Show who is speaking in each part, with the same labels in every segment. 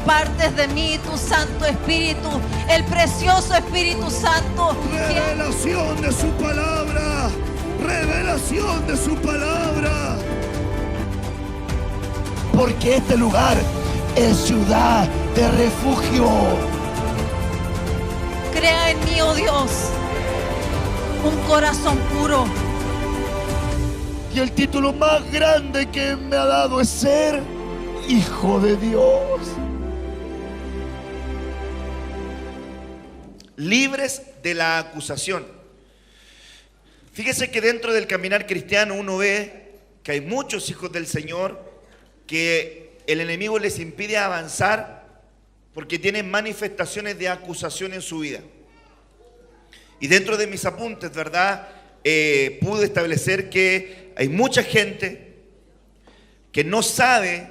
Speaker 1: apartes de mí tu Santo Espíritu, el precioso Espíritu Santo.
Speaker 2: Revelación de su palabra. Revelación de su palabra. Porque este lugar es ciudad de refugio.
Speaker 1: Crea en mí, oh Dios, un corazón puro.
Speaker 2: Y el título más grande que me ha dado es ser hijo de Dios.
Speaker 3: Libres de la acusación. Fíjese que dentro del caminar cristiano uno ve que hay muchos hijos del Señor que el enemigo les impide avanzar porque tienen manifestaciones de acusación en su vida. Y dentro de mis apuntes, ¿verdad? Pude establecer que hay mucha gente que no sabe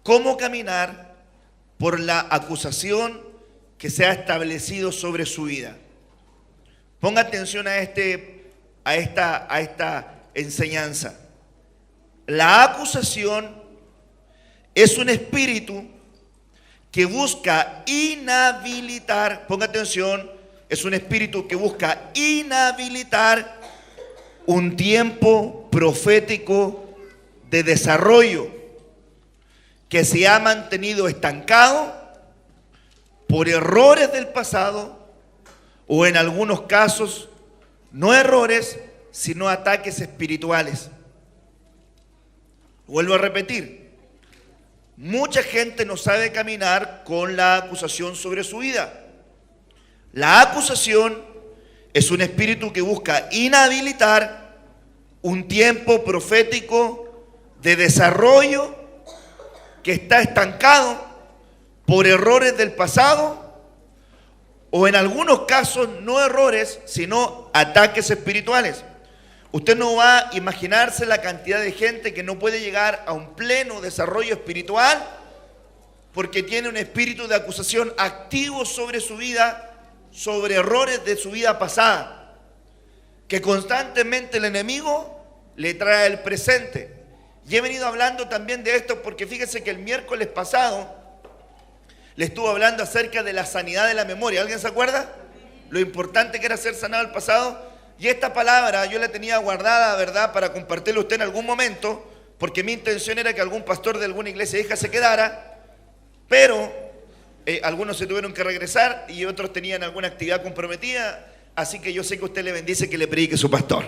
Speaker 3: cómo caminar por la acusación que se ha establecido sobre su vida. Ponga atención a esta enseñanza. La acusación es un espíritu que busca inhabilitar, ponga atención, es un espíritu que busca inhabilitar un tiempo profético de desarrollo que se ha mantenido estancado por errores del pasado o en algunos casos no errores, sino ataques espirituales. Vuelvo a repetir, mucha gente no sabe caminar con la acusación sobre su vida. La acusación es un espíritu que busca inhabilitar un tiempo profético de desarrollo que está estancado por errores del pasado o en algunos casos no errores, sino ataques espirituales. Usted no va a imaginarse la cantidad de gente que no puede llegar a un pleno desarrollo espiritual porque tiene un espíritu de acusación activo sobre su vida, sobre errores de su vida pasada, que constantemente el enemigo le trae el presente. Y he venido hablando también de esto porque fíjese que el miércoles pasado le estuve hablando acerca de la sanidad de la memoria. ¿Alguien se acuerda? Lo importante que era ser sanado el pasado. Y esta palabra yo la tenía guardada, ¿verdad?, para compartirla a usted en algún momento, porque mi intención era que algún pastor de alguna iglesia hija se quedara, pero algunos se tuvieron que regresar y otros tenían alguna actividad comprometida, así que yo sé que usted le bendice que le predique su pastor.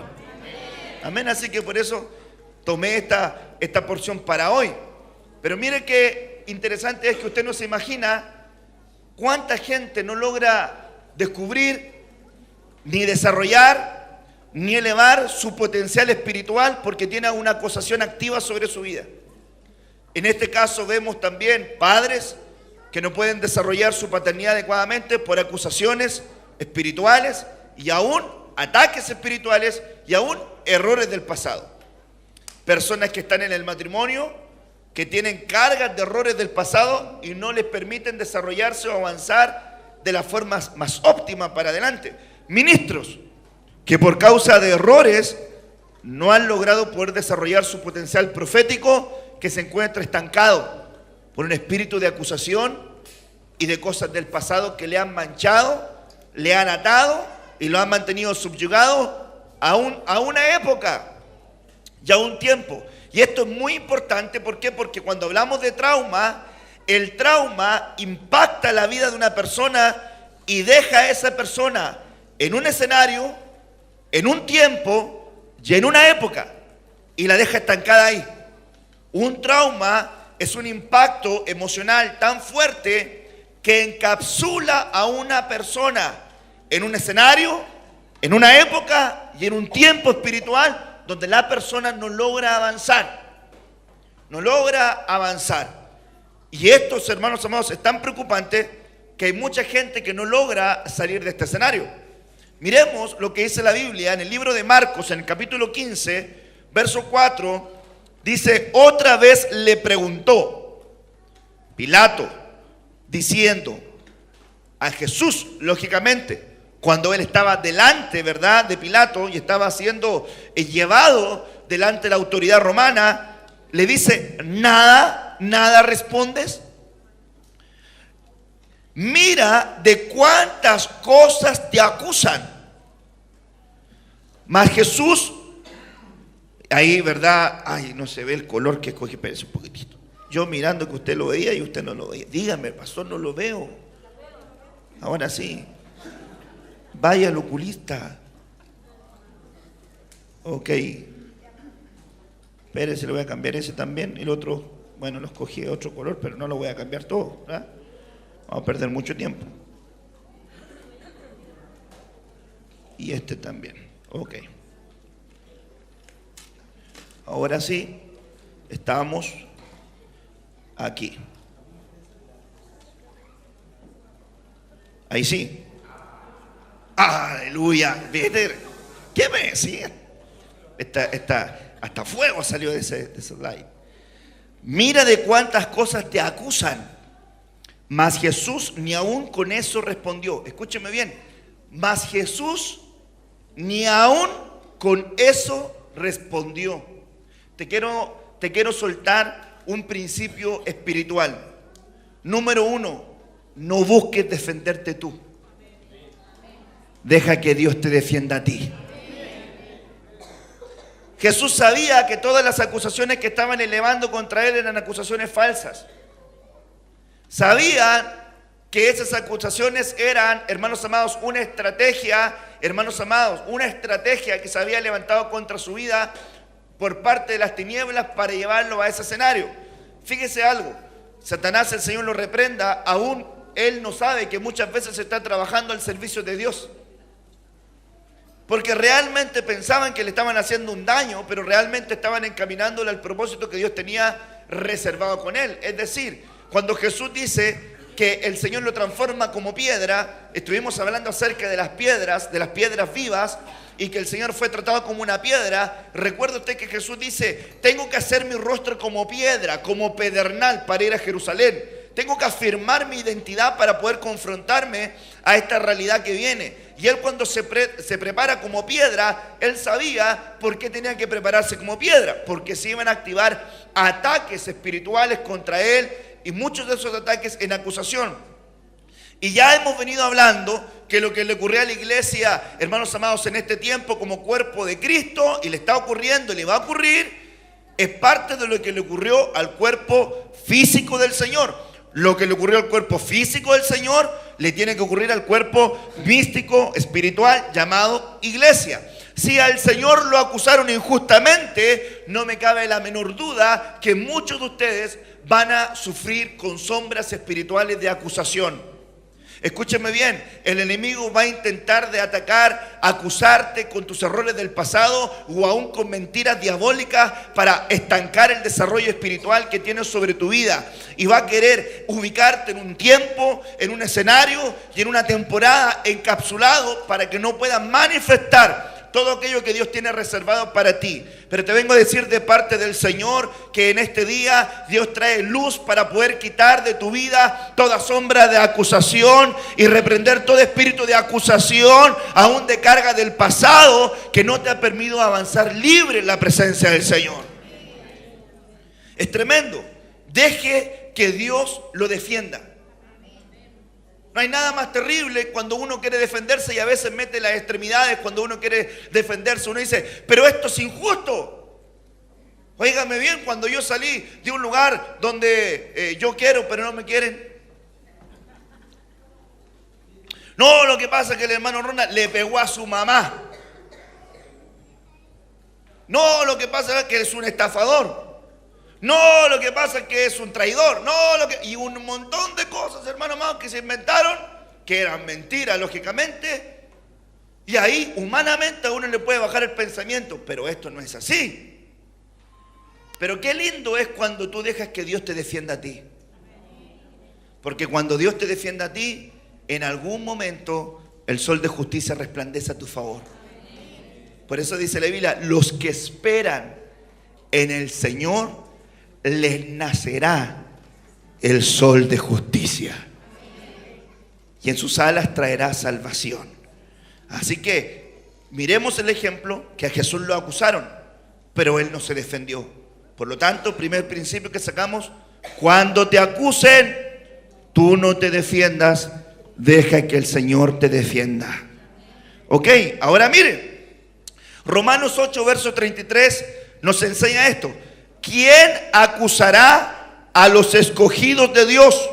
Speaker 3: Amén, así que por eso tomé esta porción para hoy. Pero mire qué interesante es que usted no se imagina cuánta gente no logra descubrir ni desarrollar ni elevar su potencial espiritual porque tiene una acusación activa sobre su vida. En este caso vemos también padres que no pueden desarrollar su paternidad adecuadamente por acusaciones espirituales y aún ataques espirituales y aún errores del pasado. Personas que están en el matrimonio, que tienen cargas de errores del pasado y no les permiten desarrollarse o avanzar de la forma más óptima para adelante. Ministros que por causa de errores no han logrado poder desarrollar su potencial profético, que se encuentra estancado por un espíritu de acusación y de cosas del pasado que le han manchado, le han atado y lo han mantenido subyugado a una época y a un tiempo. Y esto es muy importante, ¿por qué? Porque cuando hablamos de trauma, el trauma impacta la vida de una persona y deja a esa persona en un escenario, en un tiempo y en una época, y la deja estancada ahí. Un trauma es un impacto emocional tan fuerte que encapsula a una persona en un escenario, en una época y en un tiempo espiritual donde la persona no logra avanzar. No logra avanzar. Y estos, hermanos amados, es tan preocupante que hay mucha gente que no logra salir de este escenario. Miremos lo que dice la Biblia en el libro de Marcos, en el capítulo 15, verso 4, dice: otra vez le preguntó Pilato, diciendo a Jesús, lógicamente, cuando él estaba delante, ¿verdad?, de Pilato y estaba siendo llevado delante de la autoridad romana, le dice: nada respondes. Mira de cuántas cosas te acusan. Mas Jesús, ahí, ¿verdad? Ay, no se ve el color que escogí, espérense un poquitito. Yo mirando que usted lo veía y usted no lo veía. Dígame, pastor, no lo veo. Ahora sí. Vaya al oculista. Ok. Espérense, le voy a cambiar ese también. El otro, bueno, lo escogí de otro color, pero no lo voy a cambiar todo, ¿verdad? Vamos a perder mucho tiempo. Y este también. Ok. Ahora sí, estamos aquí. Ahí sí. Aleluya. ¿Qué me decía? Hasta fuego salió de ese slide. Mira de cuántas cosas te acusan. Mas Jesús ni aún con eso respondió. Escúcheme bien. Mas Jesús ni aún con eso respondió. Te quiero soltar un principio espiritual. Número 1, no busques defenderte tú. Deja que Dios te defienda a ti. Jesús sabía que todas las acusaciones que estaban elevando contra él eran acusaciones falsas. Sabía que esas acusaciones eran, hermanos amados, una estrategia, una estrategia que se había levantado contra su vida por parte de las tinieblas para llevarlo a ese escenario. Fíjese algo, Satanás, el Señor lo reprenda, aún él no sabe que muchas veces se está trabajando al servicio de Dios. Porque realmente pensaban que le estaban haciendo un daño, pero realmente estaban encaminándole al propósito que Dios tenía reservado con él. Es decir, cuando Jesús dice que el Señor lo transforma como piedra, estuvimos hablando acerca de las piedras vivas, y que el Señor fue tratado como una piedra. Recuerda usted que Jesús dice, tengo que hacer mi rostro como piedra, como pedernal para ir a Jerusalén. Tengo que afirmar mi identidad para poder confrontarme a esta realidad que viene. Y él, cuando se prepara como piedra, él sabía por qué tenía que prepararse como piedra, porque se iban a activar ataques espirituales contra él, y muchos de esos ataques en acusación. Y ya hemos venido hablando que lo que le ocurrió a la iglesia, hermanos amados, en este tiempo como cuerpo de Cristo, y le está ocurriendo y le va a ocurrir, es parte de lo que le ocurrió al cuerpo físico del Señor. Lo que le ocurrió al cuerpo físico del Señor le tiene que ocurrir al cuerpo místico, espiritual, llamado iglesia. Si al Señor lo acusaron injustamente, no me cabe la menor duda que muchos de ustedes van a sufrir con sombras espirituales de acusación. Escúcheme bien, el enemigo va a intentar de atacar, acusarte con tus errores del pasado o aún con mentiras diabólicas para estancar el desarrollo espiritual que tienes sobre tu vida. Y va a querer ubicarte en un tiempo, en un escenario y en una temporada encapsulado para que no puedas manifestar todo aquello que Dios tiene reservado para ti. Pero te vengo a decir de parte del Señor que en este día Dios trae luz para poder quitar de tu vida toda sombra de acusación y reprender todo espíritu de acusación, aún de carga del pasado, que no te ha permitido avanzar libre en la presencia del Señor. Es tremendo. Deje que Dios lo defienda. No hay nada más terrible cuando uno quiere defenderse y a veces mete las extremidades. Cuando uno quiere defenderse, uno dice, pero esto es injusto. Óigame bien, cuando yo salí de un lugar donde yo quiero, pero no me quieren. No, lo que pasa es que el hermano Ronald le pegó a su mamá. No, lo que pasa es que es un estafador. No, lo que pasa es que es un traidor. No, y un montón de cosas, hermano amado, que se inventaron, que eran mentiras, lógicamente. Y ahí, humanamente, a uno le puede bajar el pensamiento, pero esto no es así. Pero qué lindo es cuando tú dejas que Dios te defienda a ti. Porque cuando Dios te defienda a ti, en algún momento el sol de justicia resplandece a tu favor. Por eso dice la Biblia, los que esperan en el Señor, les nacerá el sol de justicia y en sus alas traerá salvación. Así que miremos el ejemplo que a Jesús lo acusaron, pero él no se defendió. Por lo tanto, primer principio que sacamos, cuando te acusen, tú no te defiendas, deja que el Señor te defienda. Ok, ahora mire, Romanos 8, verso 33 nos enseña esto. ¿Quién acusará a los escogidos de Dios?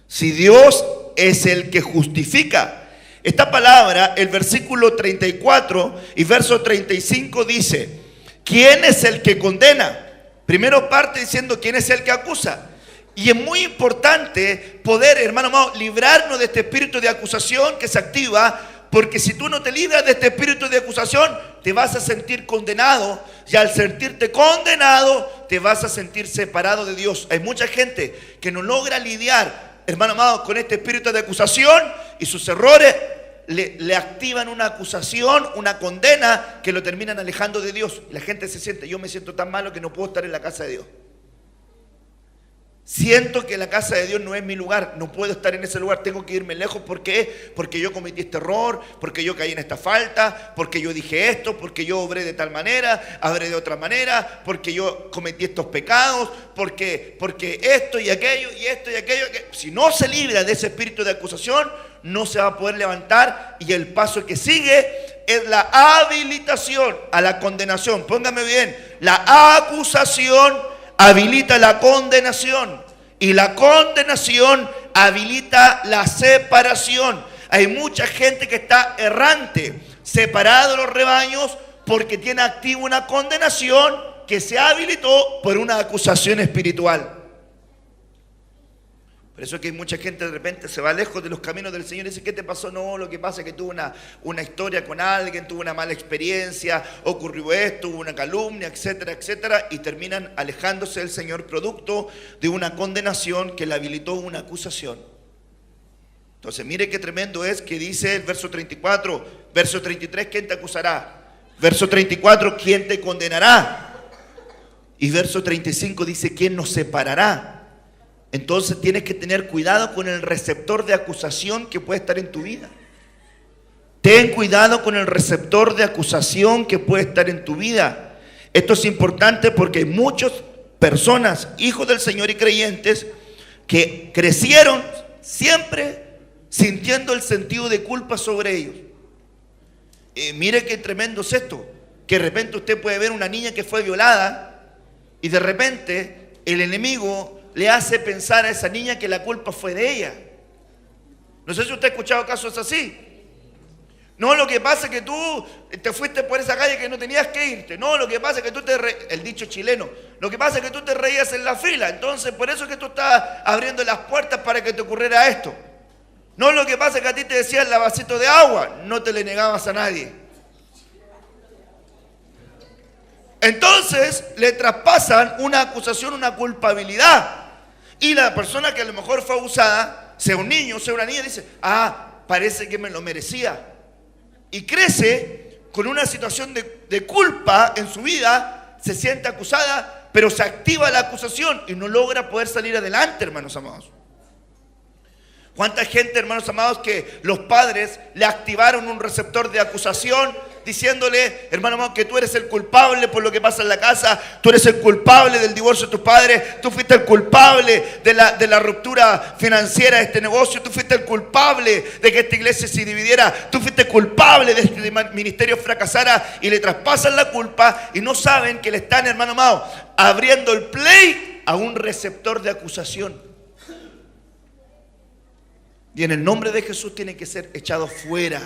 Speaker 3: Si Dios es el que justifica. Esta palabra, el versículo 34 y verso 35 dice, ¿quién es el que condena? Primero parte diciendo quién es el que acusa. Y es muy importante poder, hermano amado, librarnos de este espíritu de acusación que se activa, porque si tú no te libras de este espíritu de acusación, te vas a sentir condenado, y al sentirte condenado, te vas a sentir separado de Dios. Hay mucha gente que no logra lidiar, hermano amado, con este espíritu de acusación, y sus errores le activan una acusación, una condena, que lo terminan alejando de Dios. La gente se siente, yo me siento tan malo que no puedo estar en la casa de Dios. Siento que la casa de Dios no es mi lugar, no puedo estar en ese lugar, tengo que irme lejos. ¿Por qué? Porque yo cometí este error, porque yo caí en esta falta, porque yo dije esto, porque yo obré de tal manera, obré de otra manera, porque yo cometí estos pecados, porque esto y aquello, y esto y aquello. Si no se libra de ese espíritu de acusación, no se va a poder levantar, y el paso que sigue es la habilitación a la condenación. Póngame bien, la acusación habilita la condenación, y la condenación habilita la separación. Hay mucha gente que está errante, separado de los rebaños, porque tiene activa una condenación que se habilitó por una acusación espiritual. Por eso es que hay mucha gente de repente se va lejos de los caminos del Señor y dice, ¿qué te pasó? No, lo que pasa es que tuve una historia con alguien, tuve una mala experiencia, ocurrió esto, hubo una calumnia, etcétera, etcétera, y terminan alejándose del Señor producto de una condenación que le habilitó una acusación. Entonces mire qué tremendo es que dice el verso 34, verso 33, ¿quién te acusará? Verso 34, ¿quién te condenará? Y verso 35 dice, ¿quién nos separará? Entonces tienes que tener cuidado con el receptor de acusación que puede estar en tu vida. Ten cuidado con el receptor de acusación que puede estar en tu vida. Esto es importante porque hay muchas personas, hijos del Señor y creyentes, que crecieron siempre sintiendo el sentido de culpa sobre ellos. Mire qué tremendo es esto, que de repente usted puede ver una niña que fue violada y de repente el enemigo le hace pensar a esa niña que la culpa fue de ella. No sé si usted ha escuchado casos así. No, lo que pasa es que tú te fuiste por esa calle que no tenías que irte. No, lo que pasa es que tú el dicho chileno, lo que pasa es que tú te reías en la fila. Entonces, por eso es que tú estás abriendo las puertas para que te ocurriera esto. No, lo que pasa es que a ti te decían el vasito de agua, no te le negabas a nadie. Entonces le traspasan una acusación, una culpabilidad. Y la persona que a lo mejor fue abusada, sea un niño, sea una niña, dice, parece que me lo merecía. Y crece con una situación de culpa en su vida, se siente acusada, pero se activa la acusación y no logra poder salir adelante, hermanos amados. ¿Cuánta gente, hermanos amados, que los padres le activaron un receptor de acusación diciéndole, hermano amado, que tú eres el culpable por lo que pasa en la casa, tú eres el culpable del divorcio de tus padres, tú fuiste el culpable de la ruptura financiera de este negocio, tú fuiste el culpable de que esta iglesia se dividiera, tú fuiste culpable de este ministerio fracasara, y le traspasan la culpa y no saben que le están, hermano amado, abriendo el play a un receptor de acusación. Y en el nombre de Jesús tiene que ser echado fuera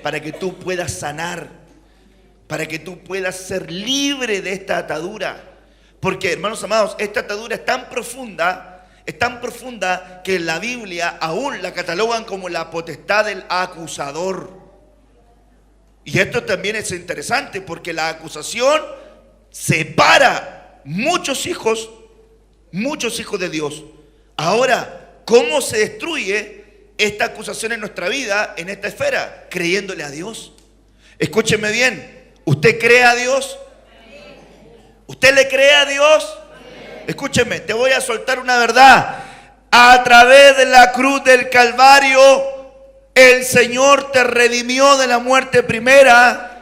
Speaker 3: para que tú puedas sanar, para que tú puedas ser libre de esta atadura. Porque, hermanos amados, esta atadura es tan profunda que en la Biblia aún la catalogan como la potestad del acusador. Y esto también es interesante porque la acusación separa muchos hijos de Dios. Ahora, ¿cómo se destruye esta acusación en nuestra vida, en esta esfera? Creyéndole a Dios. Escúcheme bien, ¿usted cree a Dios? ¿Usted le cree a Dios? Escúcheme, te voy a soltar una verdad. A través de la cruz del Calvario, el Señor te redimió de la muerte primera,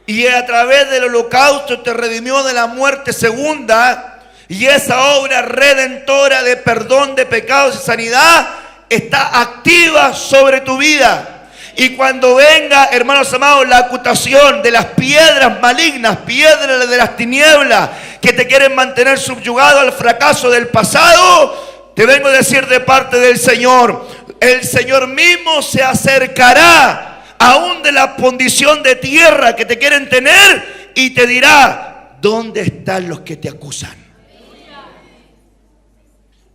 Speaker 3: y a través del holocausto te redimió de la muerte segunda. Y esa obra redentora de perdón de pecados y sanidad está activa sobre tu vida. Y cuando venga, hermanos amados, la acusación de las piedras malignas, piedras de las tinieblas que te quieren mantener subyugado al fracaso del pasado, te vengo a decir de parte del Señor, el Señor mismo se acercará aún de la condición de tierra que te quieren tener y te dirá: ¿dónde están los que te acusan?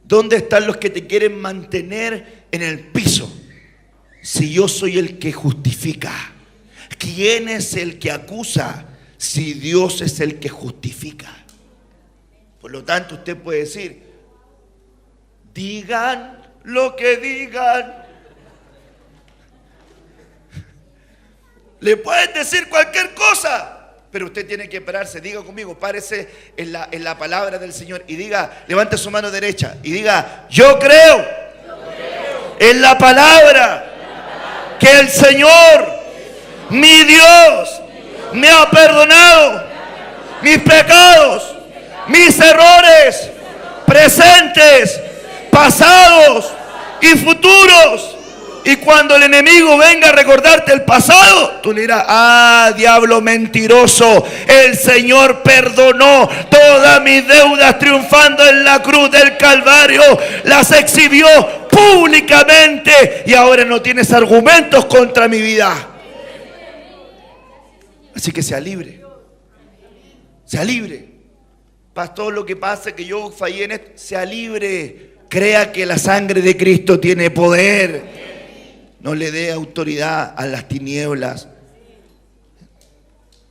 Speaker 3: ¿Dónde están los que te quieren mantener en el piso? Si yo soy el que justifica, ¿quién es el que acusa si Dios es el que justifica? Por lo tanto, usted puede decir: digan lo que digan. Le pueden decir cualquier cosa, pero usted tiene que pararse. Diga conmigo, párese en la palabra del Señor y diga, levante su mano derecha y diga: yo creo en la palabra que el Señor, mi Dios, me ha perdonado mis pecados, mis errores presentes, pasados y futuros. Y cuando el enemigo venga a recordarte el pasado, tú le dirás: ah, diablo mentiroso, el Señor perdonó todas mis deudas triunfando en la cruz del Calvario, las exhibió públicamente y ahora no tienes argumentos contra mi vida. Así que sea libre, sea libre. Pastor, lo que pasa es que yo fallé en esto. Sea libre, crea que la sangre de Cristo tiene poder. No le dé autoridad a las tinieblas.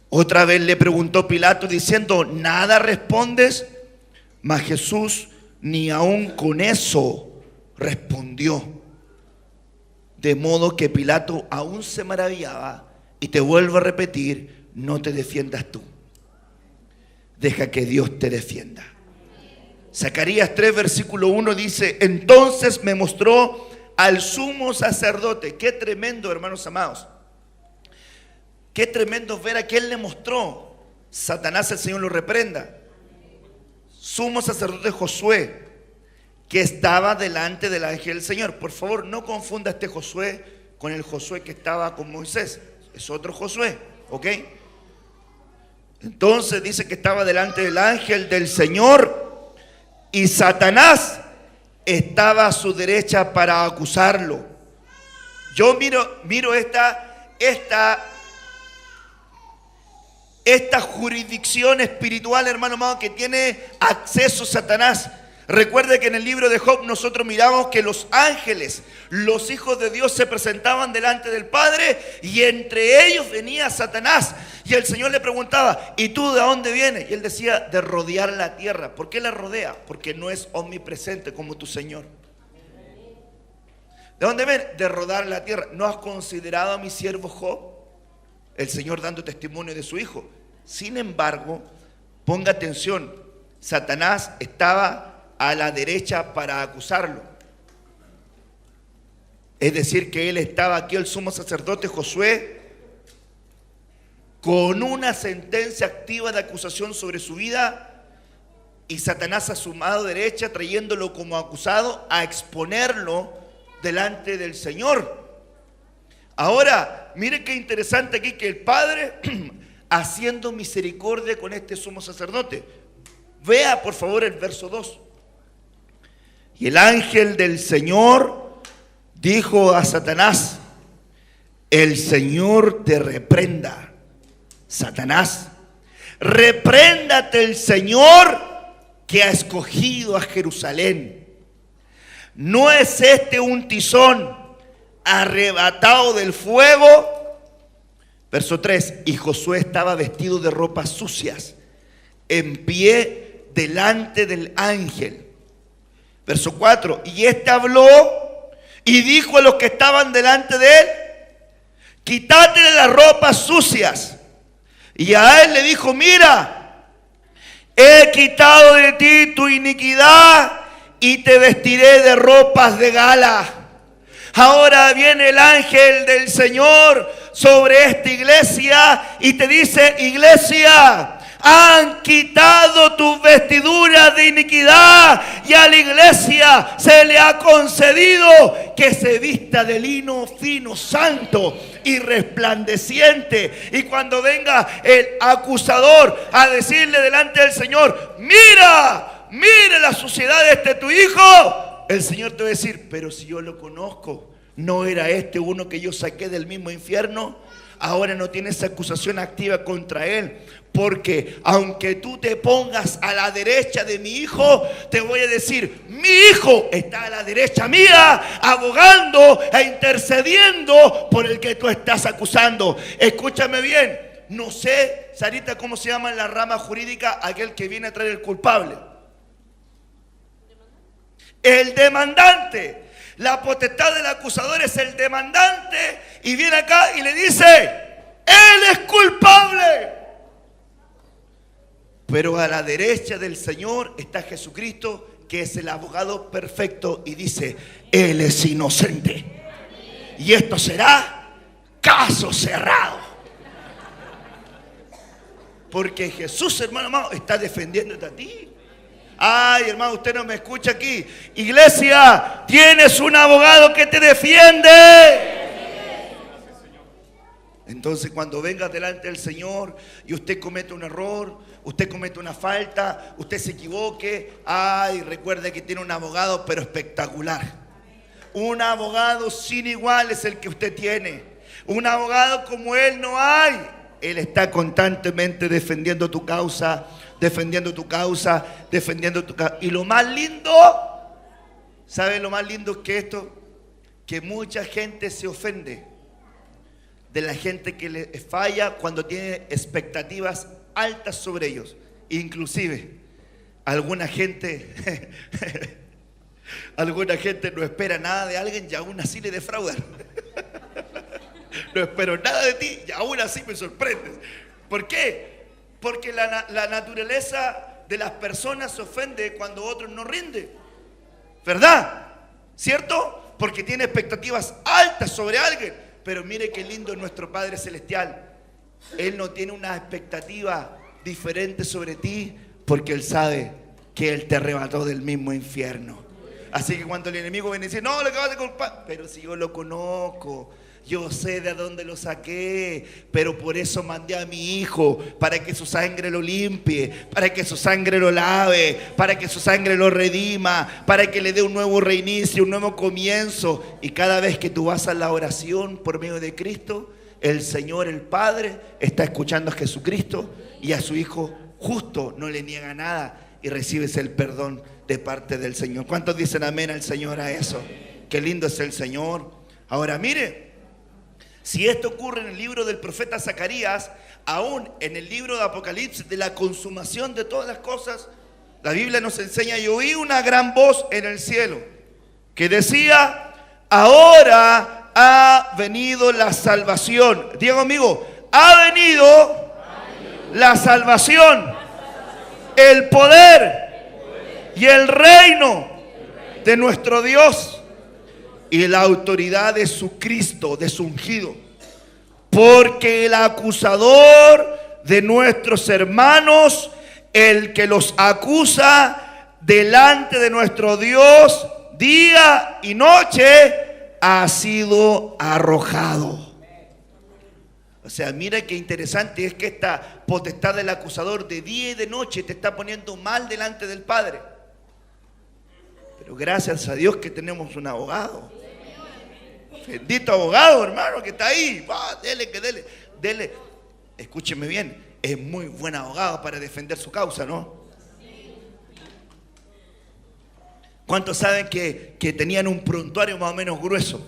Speaker 3: Otra vez le preguntó Pilato diciendo: ¿nada respondes? Mas Jesús ni aun con eso respondió. De modo que Pilato aún se maravillaba. Y te vuelvo a repetir: no te defiendas tú. Deja que Dios te defienda. Zacarías 3 versículo 1 dice: entonces me mostró al sumo sacerdote. Qué tremendo, hermanos amados. Qué tremendo ver a quién le mostró. Satanás, el Señor lo reprenda. Sumo sacerdote Josué, que estaba delante del ángel del Señor. Por favor, no confunda este Josué con el Josué que estaba con Moisés. Es otro Josué, ¿ok? Entonces dice que estaba delante del ángel del Señor y Satanás estaba a su derecha para acusarlo. Yo miro esta jurisdicción espiritual, hermano amado, que tiene acceso Satanás. Recuerde que en el libro de Job nosotros miramos que los ángeles, los hijos de Dios, se presentaban delante del Padre y entre ellos venía Satanás. Y el Señor le preguntaba: ¿y tú de dónde vienes? Y él decía: de rodear la tierra. ¿Por qué la rodea? Porque no es omnipresente como tu Señor. ¿De dónde viene? De rodar la tierra. ¿No has considerado a mi siervo Job? El Señor dando testimonio de su hijo. Sin embargo, ponga atención, Satanás estaba a la derecha para acusarlo. Es decir, que él estaba aquí, el sumo sacerdote Josué, con una sentencia activa de acusación sobre su vida, y Satanás a su mano derecha trayéndolo como acusado a exponerlo delante del Señor. Ahora, mire qué interesante aquí, que el Padre haciendo misericordia con este sumo sacerdote. Vea por favor el verso 2. Y el ángel del Señor dijo a Satanás: el Señor te reprenda, Satanás. Repréndate el Señor que ha escogido a Jerusalén. ¿No es este un tizón arrebatado del fuego? Verso 3. Y Josué estaba vestido de ropas sucias, en pie delante del ángel. Verso 4. Y este habló y dijo a los que estaban delante de él: quítate de las ropas sucias. Y a él le dijo: mira, he quitado de ti tu iniquidad y te vestiré de ropas de gala. Ahora viene el ángel del Señor sobre esta iglesia y te dice: iglesia, Han quitado tus vestiduras de iniquidad y a la iglesia se le ha concedido que se vista de lino fino, santo y resplandeciente. Y cuando venga el acusador a decirle delante del Señor: mira la suciedad de este tu hijo, el Señor te va a decir: pero si yo lo conozco, ¿no era este uno que yo saqué del mismo infierno? Ahora no tienes acusación activa contra él, porque aunque tú te pongas a la derecha de mi hijo, te voy a decir: mi hijo está a la derecha mía, abogando e intercediendo por el que tú estás acusando. Escúchame bien, no sé, Sarita, cómo se llama en la rama jurídica aquel que viene a traer el culpable. El demandante. La potestad del acusador es el demandante, y viene acá y le dice: él es culpable. Pero a la derecha del Señor está Jesucristo, que es el abogado perfecto, y dice: él es inocente. Y esto será caso cerrado. Porque Jesús, hermano amado, está defendiéndote a ti. Ay, hermano, usted no me escucha aquí. Iglesia, tienes un abogado que te defiende. Entonces, cuando vengas delante del Señor y usted comete un error, usted comete una falta, usted se equivoque, ay, recuerde que tiene un abogado, pero espectacular. Un abogado sin igual es el que usted tiene. Un abogado como él no hay. Él está constantemente defendiendo tu causa, defendiendo tu causa, defendiendo tu causa. Y lo más lindo, ¿sabe lo más lindo que esto? Que mucha gente se ofende de la gente que le falla cuando tiene expectativas altas sobre ellos. Inclusive, alguna gente no espera nada de alguien y aún así le defraudan. No espero nada de ti y aún así me sorprendes. ¿Por qué? Porque la naturaleza de las personas se ofende cuando otros no rinden. ¿Verdad? ¿Cierto? Porque tiene expectativas altas sobre alguien. Pero mire qué lindo es nuestro Padre Celestial. Él no tiene una expectativa diferente sobre ti, porque Él sabe que Él te arrebató del mismo infierno. Así que cuando el enemigo viene y dice: no, lo que vas a culpar, pero si yo lo conozco, yo sé de dónde lo saqué, pero por eso mandé a mi hijo, para que su sangre lo limpie, para que su sangre lo lave, para que su sangre lo redima, para que le dé un nuevo reinicio, un nuevo comienzo. Y cada vez que tú vas a la oración por medio de Cristo, el Señor, el Padre, está escuchando a Jesucristo, y a su Hijo justo no le niega nada, y recibes el perdón de parte del Señor. ¿Cuántos dicen amén al Señor a eso? Qué lindo es el Señor. Ahora mire, si esto ocurre en el libro del profeta Zacarías, aún en el libro de Apocalipsis, de la consumación de todas las cosas, la Biblia nos enseña: y oí una gran voz en el cielo que decía: ahora ha venido la salvación. Diga conmigo: ha venido la salvación, el poder y el reino de nuestro Dios y la autoridad de su Cristo, de su ungido. Porque el acusador de nuestros hermanos, el que los acusa delante de nuestro Dios día y noche, ha sido arrojado. O sea, mira qué interesante es que esta potestad del acusador de día y de noche te está poniendo mal delante del Padre. Pero gracias a Dios que tenemos un abogado. Bendito abogado, hermano, que está ahí. Dele. Escúcheme bien, es muy buen abogado para defender su causa, ¿no? ¿Cuántos saben que tenían un prontuario más o menos grueso?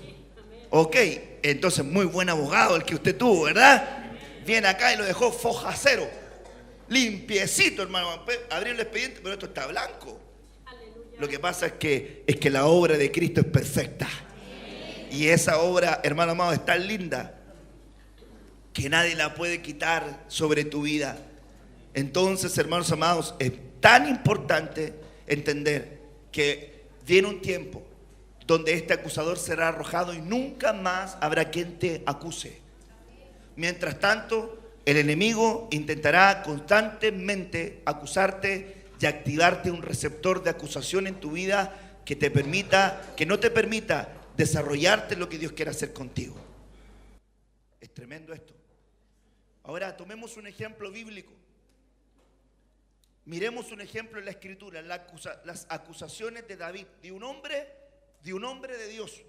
Speaker 3: Ok, entonces muy buen abogado el que usted tuvo, ¿verdad? Viene acá y lo dejó foja cero, limpiecito, hermano. Abrir el expediente, pero esto está blanco. Lo que pasa es que la obra de Cristo es perfecta. Y esa obra, hermano amado, es tan linda que nadie la puede quitar sobre tu vida. Entonces, hermanos amados, es tan importante entender que viene un tiempo donde este acusador será arrojado y nunca más habrá quien te acuse. Mientras tanto, El enemigo intentará constantemente acusarte y activarte un receptor de acusación en tu vida que no te permita desarrollarte lo que Dios quiere hacer contigo. Es tremendo esto. Ahora tomemos un ejemplo bíblico. Miremos un ejemplo en la Escritura, las acusaciones de David, de un hombre de Dios.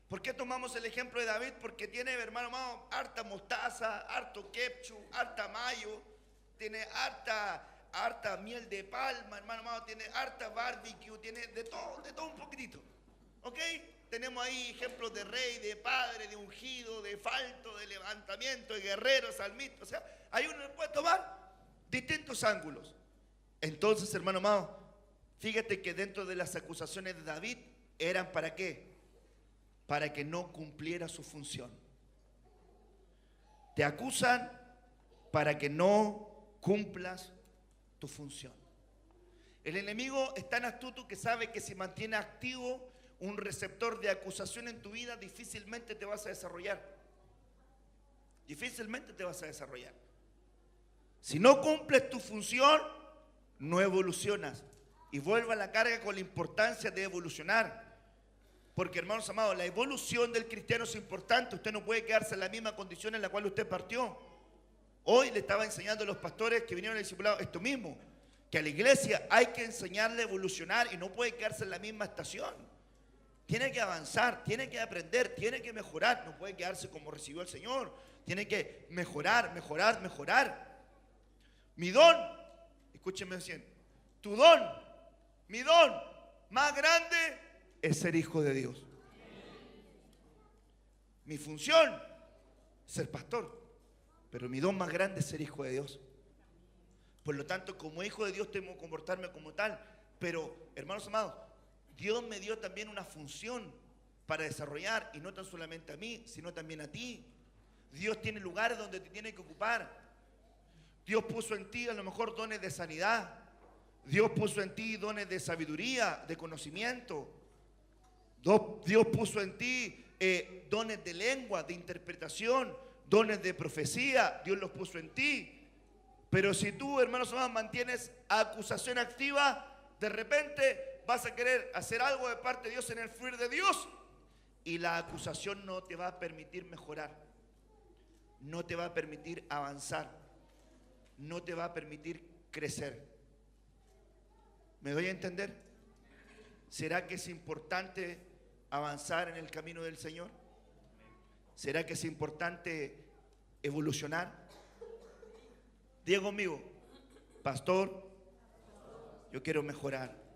Speaker 3: ¿Por qué tomamos el ejemplo de David? Porque tiene, hermano amado, harta mostaza, harto ketchup, harta mayo, tiene harta miel de palma, hermano amado, tiene harta barbecue, tiene de todo un poquitito. ¿Ok? Tenemos ahí ejemplos de rey, de padre, de ungido, de falto, de levantamiento, de guerrero, salmista. O sea, ahí uno puede tomar distintos ángulos. Entonces, hermano amado, fíjate que dentro de las acusaciones de David eran ¿para qué? Para que no cumpliera su función. Te acusan para que no cumplas tu función. El enemigo es tan astuto que sabe que si mantiene activo un receptor de acusación en tu vida, difícilmente te vas a desarrollar. Difícilmente te vas a desarrollar. Si no cumples tu función, no evolucionas. Y vuelva a la carga con la importancia de evolucionar. Porque, hermanos amados, la evolución del cristiano es importante. Usted no puede quedarse en la misma condición en la cual usted partió. Hoy le estaba enseñando a los pastores que vinieron al discipulado esto mismo, que a la iglesia hay que enseñarle a evolucionar y no puede quedarse en la misma estación. Tiene que avanzar, tiene que aprender, tiene que mejorar. No puede quedarse como recibió el Señor. Tiene que mejorar. Mi don, escúcheme bien, tu don, mi don más grande es ser hijo de Dios. Mi función es ser pastor, pero mi don más grande es ser hijo de Dios. Por lo tanto, como hijo de Dios tengo que comportarme como tal. Pero, hermanos amados, Dios me dio también una función para desarrollar, y no tan solamente a mí, sino también a ti. Dios tiene lugares donde te tiene que ocupar. Dios puso en ti a lo mejor dones de sanidad. Dios puso en ti dones de sabiduría, de conocimiento. Dios puso en ti dones de lengua, de interpretación, dones de profecía. Dios los puso en ti. Pero si tú, hermanos amados, mantienes acusación activa, de repente vas a querer hacer algo de parte de Dios en el fluir de Dios, y la acusación no te va a permitir mejorar, no te va a permitir avanzar, no te va a permitir crecer. ¿Me doy a entender? ¿Será que es importante avanzar en el camino del Señor? ¿Será que es importante evolucionar? Diga conmigo, pastor, yo quiero mejorar.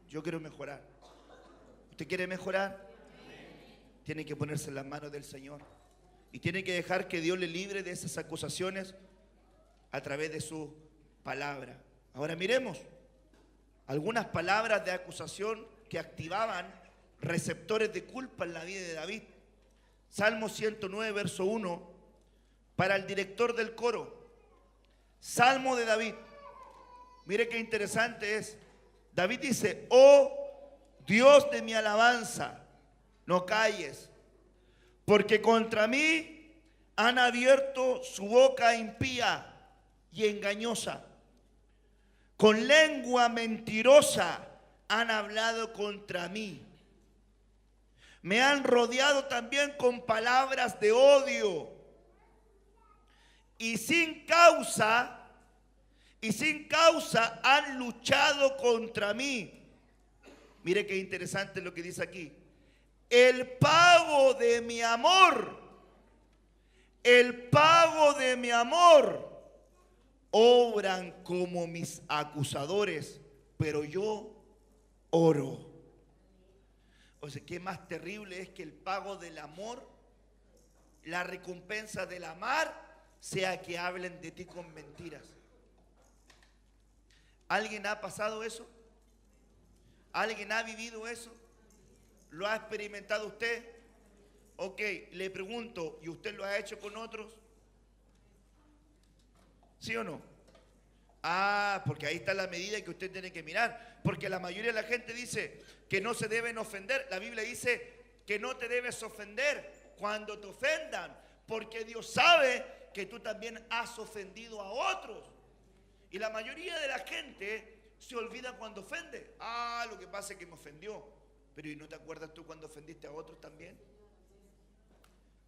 Speaker 3: Yo quiero mejorar. ¿Usted quiere mejorar? Tiene que ponerse en las manos del Señor. Y tiene que dejar que Dios le libre de esas acusaciones a través de su palabra. Ahora miremos algunas palabras de acusación que activaban receptores de culpa en la vida de David. Salmo 109, verso 1, para el director del coro. Salmo de David. Mire qué interesante es. David dice: oh Dios de mi alabanza, no calles, porque contra mí han abierto su boca impía y engañosa. Con lengua mentirosa han hablado contra mí. Me han rodeado también con palabras de odio. Y sin causa han luchado contra mí. Mire qué interesante lo que dice aquí. El pago de mi amor, obran como mis acusadores, pero yo oro. O sea, qué más terrible es que el pago del amor, la recompensa del amar, sea que hablen de ti con mentiras. ¿Alguien ha pasado eso? ¿Alguien ha vivido eso? ¿Lo ha experimentado usted? Ok, le pregunto, ¿y usted lo ha hecho con otros? ¿Sí o no? Ah, porque ahí está la medida que usted tiene que mirar. Porque la mayoría de la gente dice que no se deben ofender. La Biblia dice que no te debes ofender cuando te ofendan, porque Dios sabe que tú también has ofendido a otros. Y la mayoría de la gente se olvida cuando ofende. Ah, lo que pasa es que me ofendió. Pero ¿y no te acuerdas tú cuando ofendiste a otros también?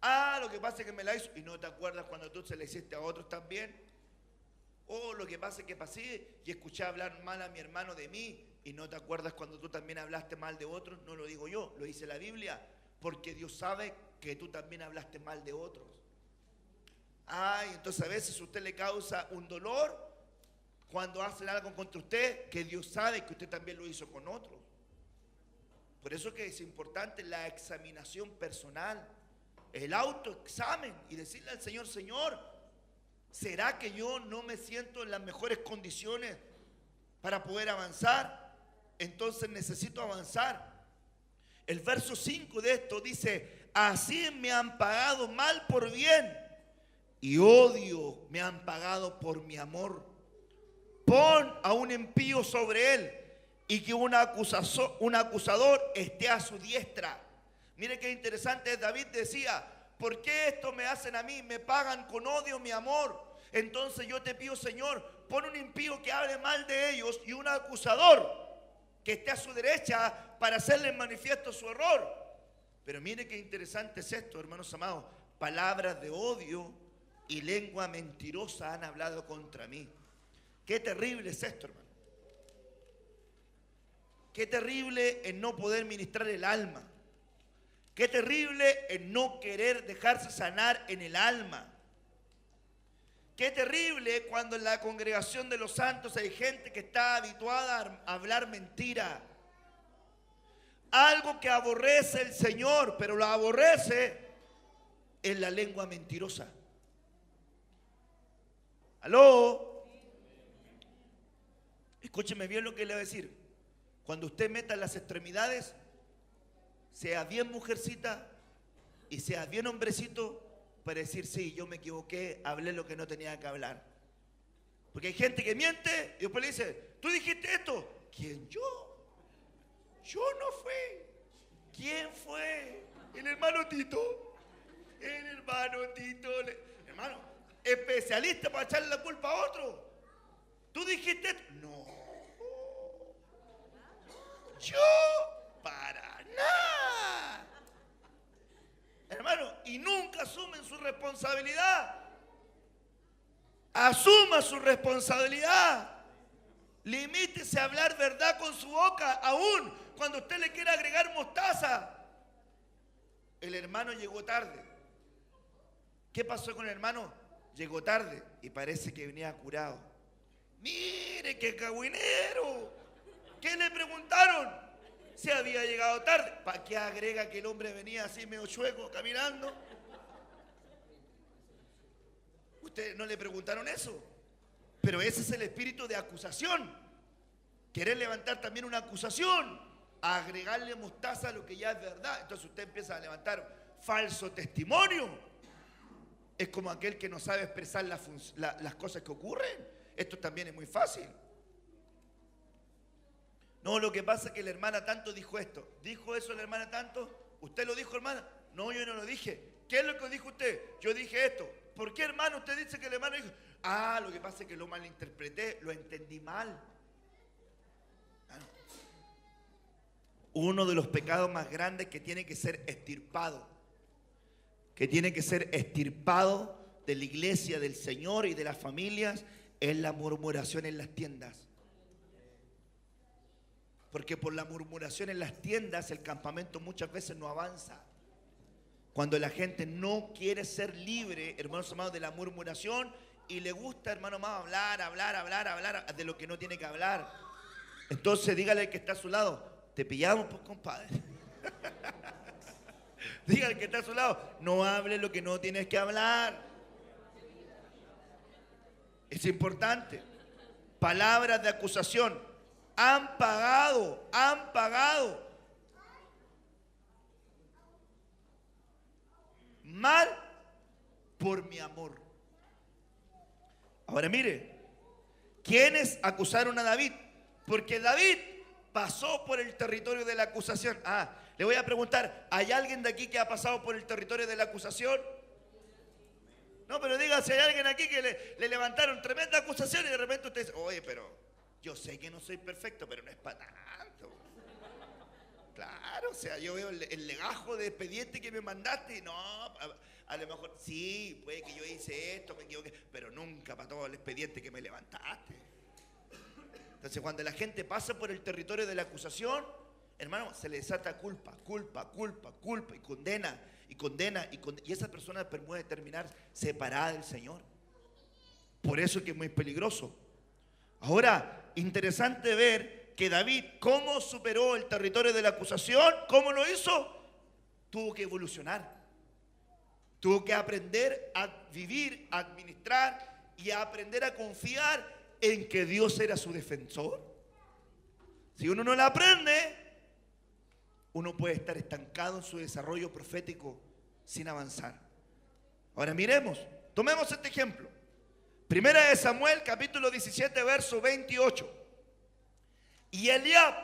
Speaker 3: Ah, lo que pasa es que me la hizo. ¿Y no te acuerdas cuando tú se la hiciste a otros también? Oh, lo que pasa es que pasé y escuché hablar mal a mi hermano de mí. ¿Y no te acuerdas cuando tú también hablaste mal de otros? No lo digo yo, lo dice la Biblia. Porque Dios sabe que tú también hablaste mal de otros. Ay, entonces a veces a usted le causa un dolor cuando hacen algo contra usted, que Dios sabe que usted también lo hizo con otros. Por eso que es importante la examinación personal, el autoexamen y decirle al Señor, Señor, ¿será que yo no me siento en las mejores condiciones para poder avanzar? Entonces necesito avanzar. El verso 5 de esto dice, así me han pagado mal por bien y odio me han pagado por mi amor. Pon a un impío sobre él y que un acusador esté a su diestra. Mire qué interesante, David decía, ¿por qué esto me hacen a mí? Me pagan con odio mi amor. Entonces yo te pido, Señor, pon un impío que hable mal de ellos y un acusador que esté a su derecha para hacerle manifiesto su error. Pero mire qué interesante es esto, hermanos amados. Palabras de odio y lengua mentirosa han hablado contra mí. Qué terrible es esto, hermano. Qué terrible en no poder ministrar el alma. Qué terrible en no querer dejarse sanar en el alma. Qué terrible cuando en la congregación de los santos hay gente que está habituada a hablar mentira. Algo que aborrece el Señor, pero lo aborrece en la lengua mentirosa. ¿Aló? Escúcheme bien lo que le voy a decir. Cuando usted meta en las extremidades, sea bien mujercita y sea bien hombrecito, para decir, sí, yo me equivoqué, hablé lo que no tenía que hablar. Porque hay gente que miente y después le dice, ¿tú dijiste esto? ¿Quién? Yo. Yo no fui. ¿Quién fue? El hermano Tito. El hermano Tito. Hermano, especialista para echarle la culpa a otro. ¿Tú dijiste esto? No. Yo, para nada. Hermano, y nunca asumen su responsabilidad. Asuma su responsabilidad. Limítese a hablar verdad con su boca, aún cuando usted le quiera agregar mostaza. El hermano llegó tarde. ¿Qué pasó con el hermano? Llegó tarde y parece que venía curado. Mire qué cagüinero. ¿Qué le preguntaron? Se había llegado tarde. ¿Para qué agrega que el hombre venía así medio chueco caminando? ¿Ustedes no le preguntaron eso? Pero ese es el espíritu de acusación. Querer levantar también una acusación, agregarle mostaza a lo que ya es verdad. Entonces usted empieza a levantar falso testimonio. Es como aquel que no sabe expresar las cosas que ocurren. Esto también es muy fácil. No, lo que pasa es que la hermana tanto dijo esto. ¿Dijo eso la hermana tanto? ¿Usted lo dijo, hermana? No, yo no lo dije. ¿Qué es lo que dijo usted? Yo dije esto. ¿Por qué, hermano, usted dice que el hermano dijo? Ah, lo que pasa es que lo malinterpreté, lo entendí mal. Uno de los pecados más grandes que tiene que ser extirpado, de la iglesia, del Señor y de las familias, es la murmuración en las tiendas. Porque por la murmuración en las tiendas el campamento muchas veces no avanza. Cuando la gente no quiere ser libre, hermanos amados, de la murmuración y le gusta, hermano amado, hablar de lo que no tiene que hablar. Entonces dígale al que está a su lado, te pillamos pues compadre. Dígale al que está a su lado, no hable lo que no tienes que hablar. Es importante. Palabras de acusación. Han pagado mal por mi amor. Ahora mire, ¿quiénes acusaron a David? Porque David pasó por el territorio de la acusación. Le voy a preguntar, ¿hay alguien de aquí que ha pasado por el territorio de la acusación? No, pero diga si hay alguien aquí que le levantaron tremenda acusación y de repente usted dice, oye, pero yo sé que no soy perfecto, pero no es para tanto. Claro, o sea, yo veo el legajo de expediente que me mandaste y no, a lo mejor sí, puede que yo hice esto, me equivoqué, pero nunca para todo el expediente que me levantaste. Entonces, cuando la gente pasa por el territorio de la acusación, hermano, se le desata culpa, y condena, y esa persona puede terminar separada del Señor. Por eso es que es muy peligroso. Ahora, interesante ver que David, ¿cómo superó el territorio de la acusación? ¿Cómo lo hizo? Tuvo que evolucionar. Tuvo que aprender a vivir, a administrar y a aprender a confiar en que Dios era su defensor. Si uno no la aprende, uno puede estar estancado en su desarrollo profético sin avanzar. Ahora miremos, tomemos este ejemplo. Primera de Samuel, capítulo 17, verso 28. Y Eliab,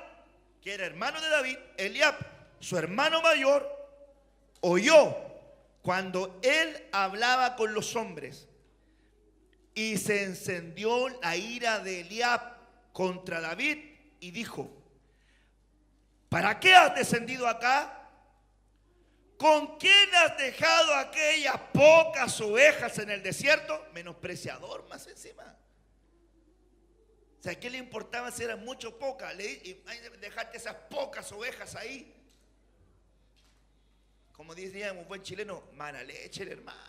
Speaker 3: que era hermano de David, Eliab, su hermano mayor, oyó cuando él hablaba con los hombres. Y se encendió la ira de Eliab contra David y dijo: ¿para qué has descendido acá? ¿Con quién has dejado aquellas pocas ovejas en el desierto? Menospreciador más encima. O sea, ¿qué le importaba si eran mucho pocas? Dejaste esas pocas ovejas ahí. Como diría un buen chileno, mala leche el hermano.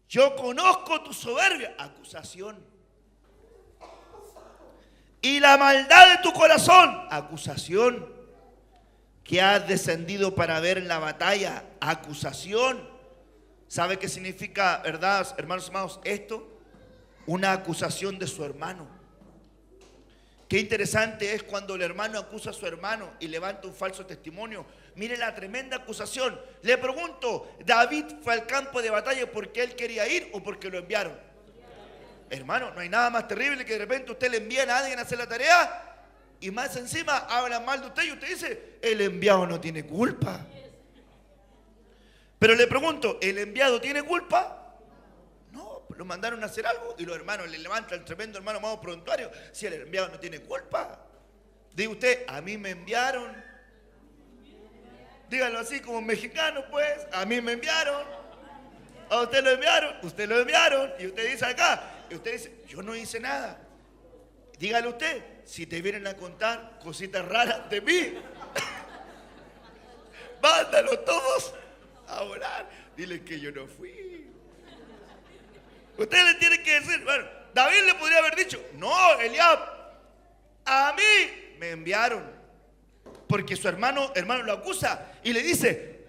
Speaker 3: Yo conozco tu soberbia, acusación. Y la maldad de tu corazón, acusación. Que has descendido para ver la batalla, acusación. ¿Sabe qué significa, verdad, hermanos amados, esto? Una acusación de su hermano. Qué interesante es cuando el hermano acusa a su hermano y levanta un falso testimonio. Mire la tremenda acusación. Le pregunto, ¿David fue al campo de batalla porque él quería ir o porque lo enviaron? Hermano, no hay nada más terrible que de repente usted le envíe a alguien a hacer la tarea y más encima hablan mal de usted y usted dice, el enviado no tiene culpa. Pero le pregunto, ¿el enviado tiene culpa? Lo mandaron a hacer algo y los hermanos le levantan el tremendo hermano más prontuario. Si el enviado no tiene culpa, diga usted, a mí me enviaron. Dígalo así como mexicano, pues, a mí me enviaron. A usted lo enviaron. Y usted dice acá, y usted dice, yo no hice nada. Dígale usted, si te vienen a contar cositas raras de mí, mándalos todos a orar. Dile que yo no fui. Usted le tiene que decir, bueno, David le podría haber dicho, no, Eliab, a mí me enviaron. Porque su hermano lo acusa y le dice,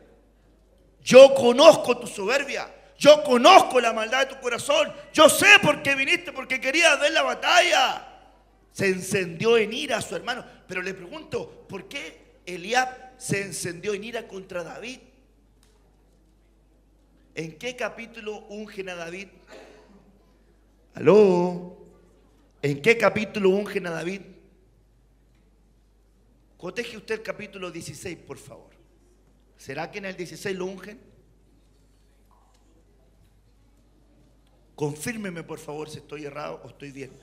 Speaker 3: yo conozco tu soberbia, yo conozco la maldad de tu corazón, yo sé por qué viniste, porque querías ver la batalla. Se encendió en ira a su hermano. Pero le pregunto, ¿por qué Eliab se encendió en ira contra David? ¿En qué capítulo ungen a David? ¿Aló? ¿En qué capítulo ungen a David? Coteje usted el capítulo 16, por favor. ¿Será que en el 16 lo ungen? Confírmeme, por favor, si estoy errado o estoy bien.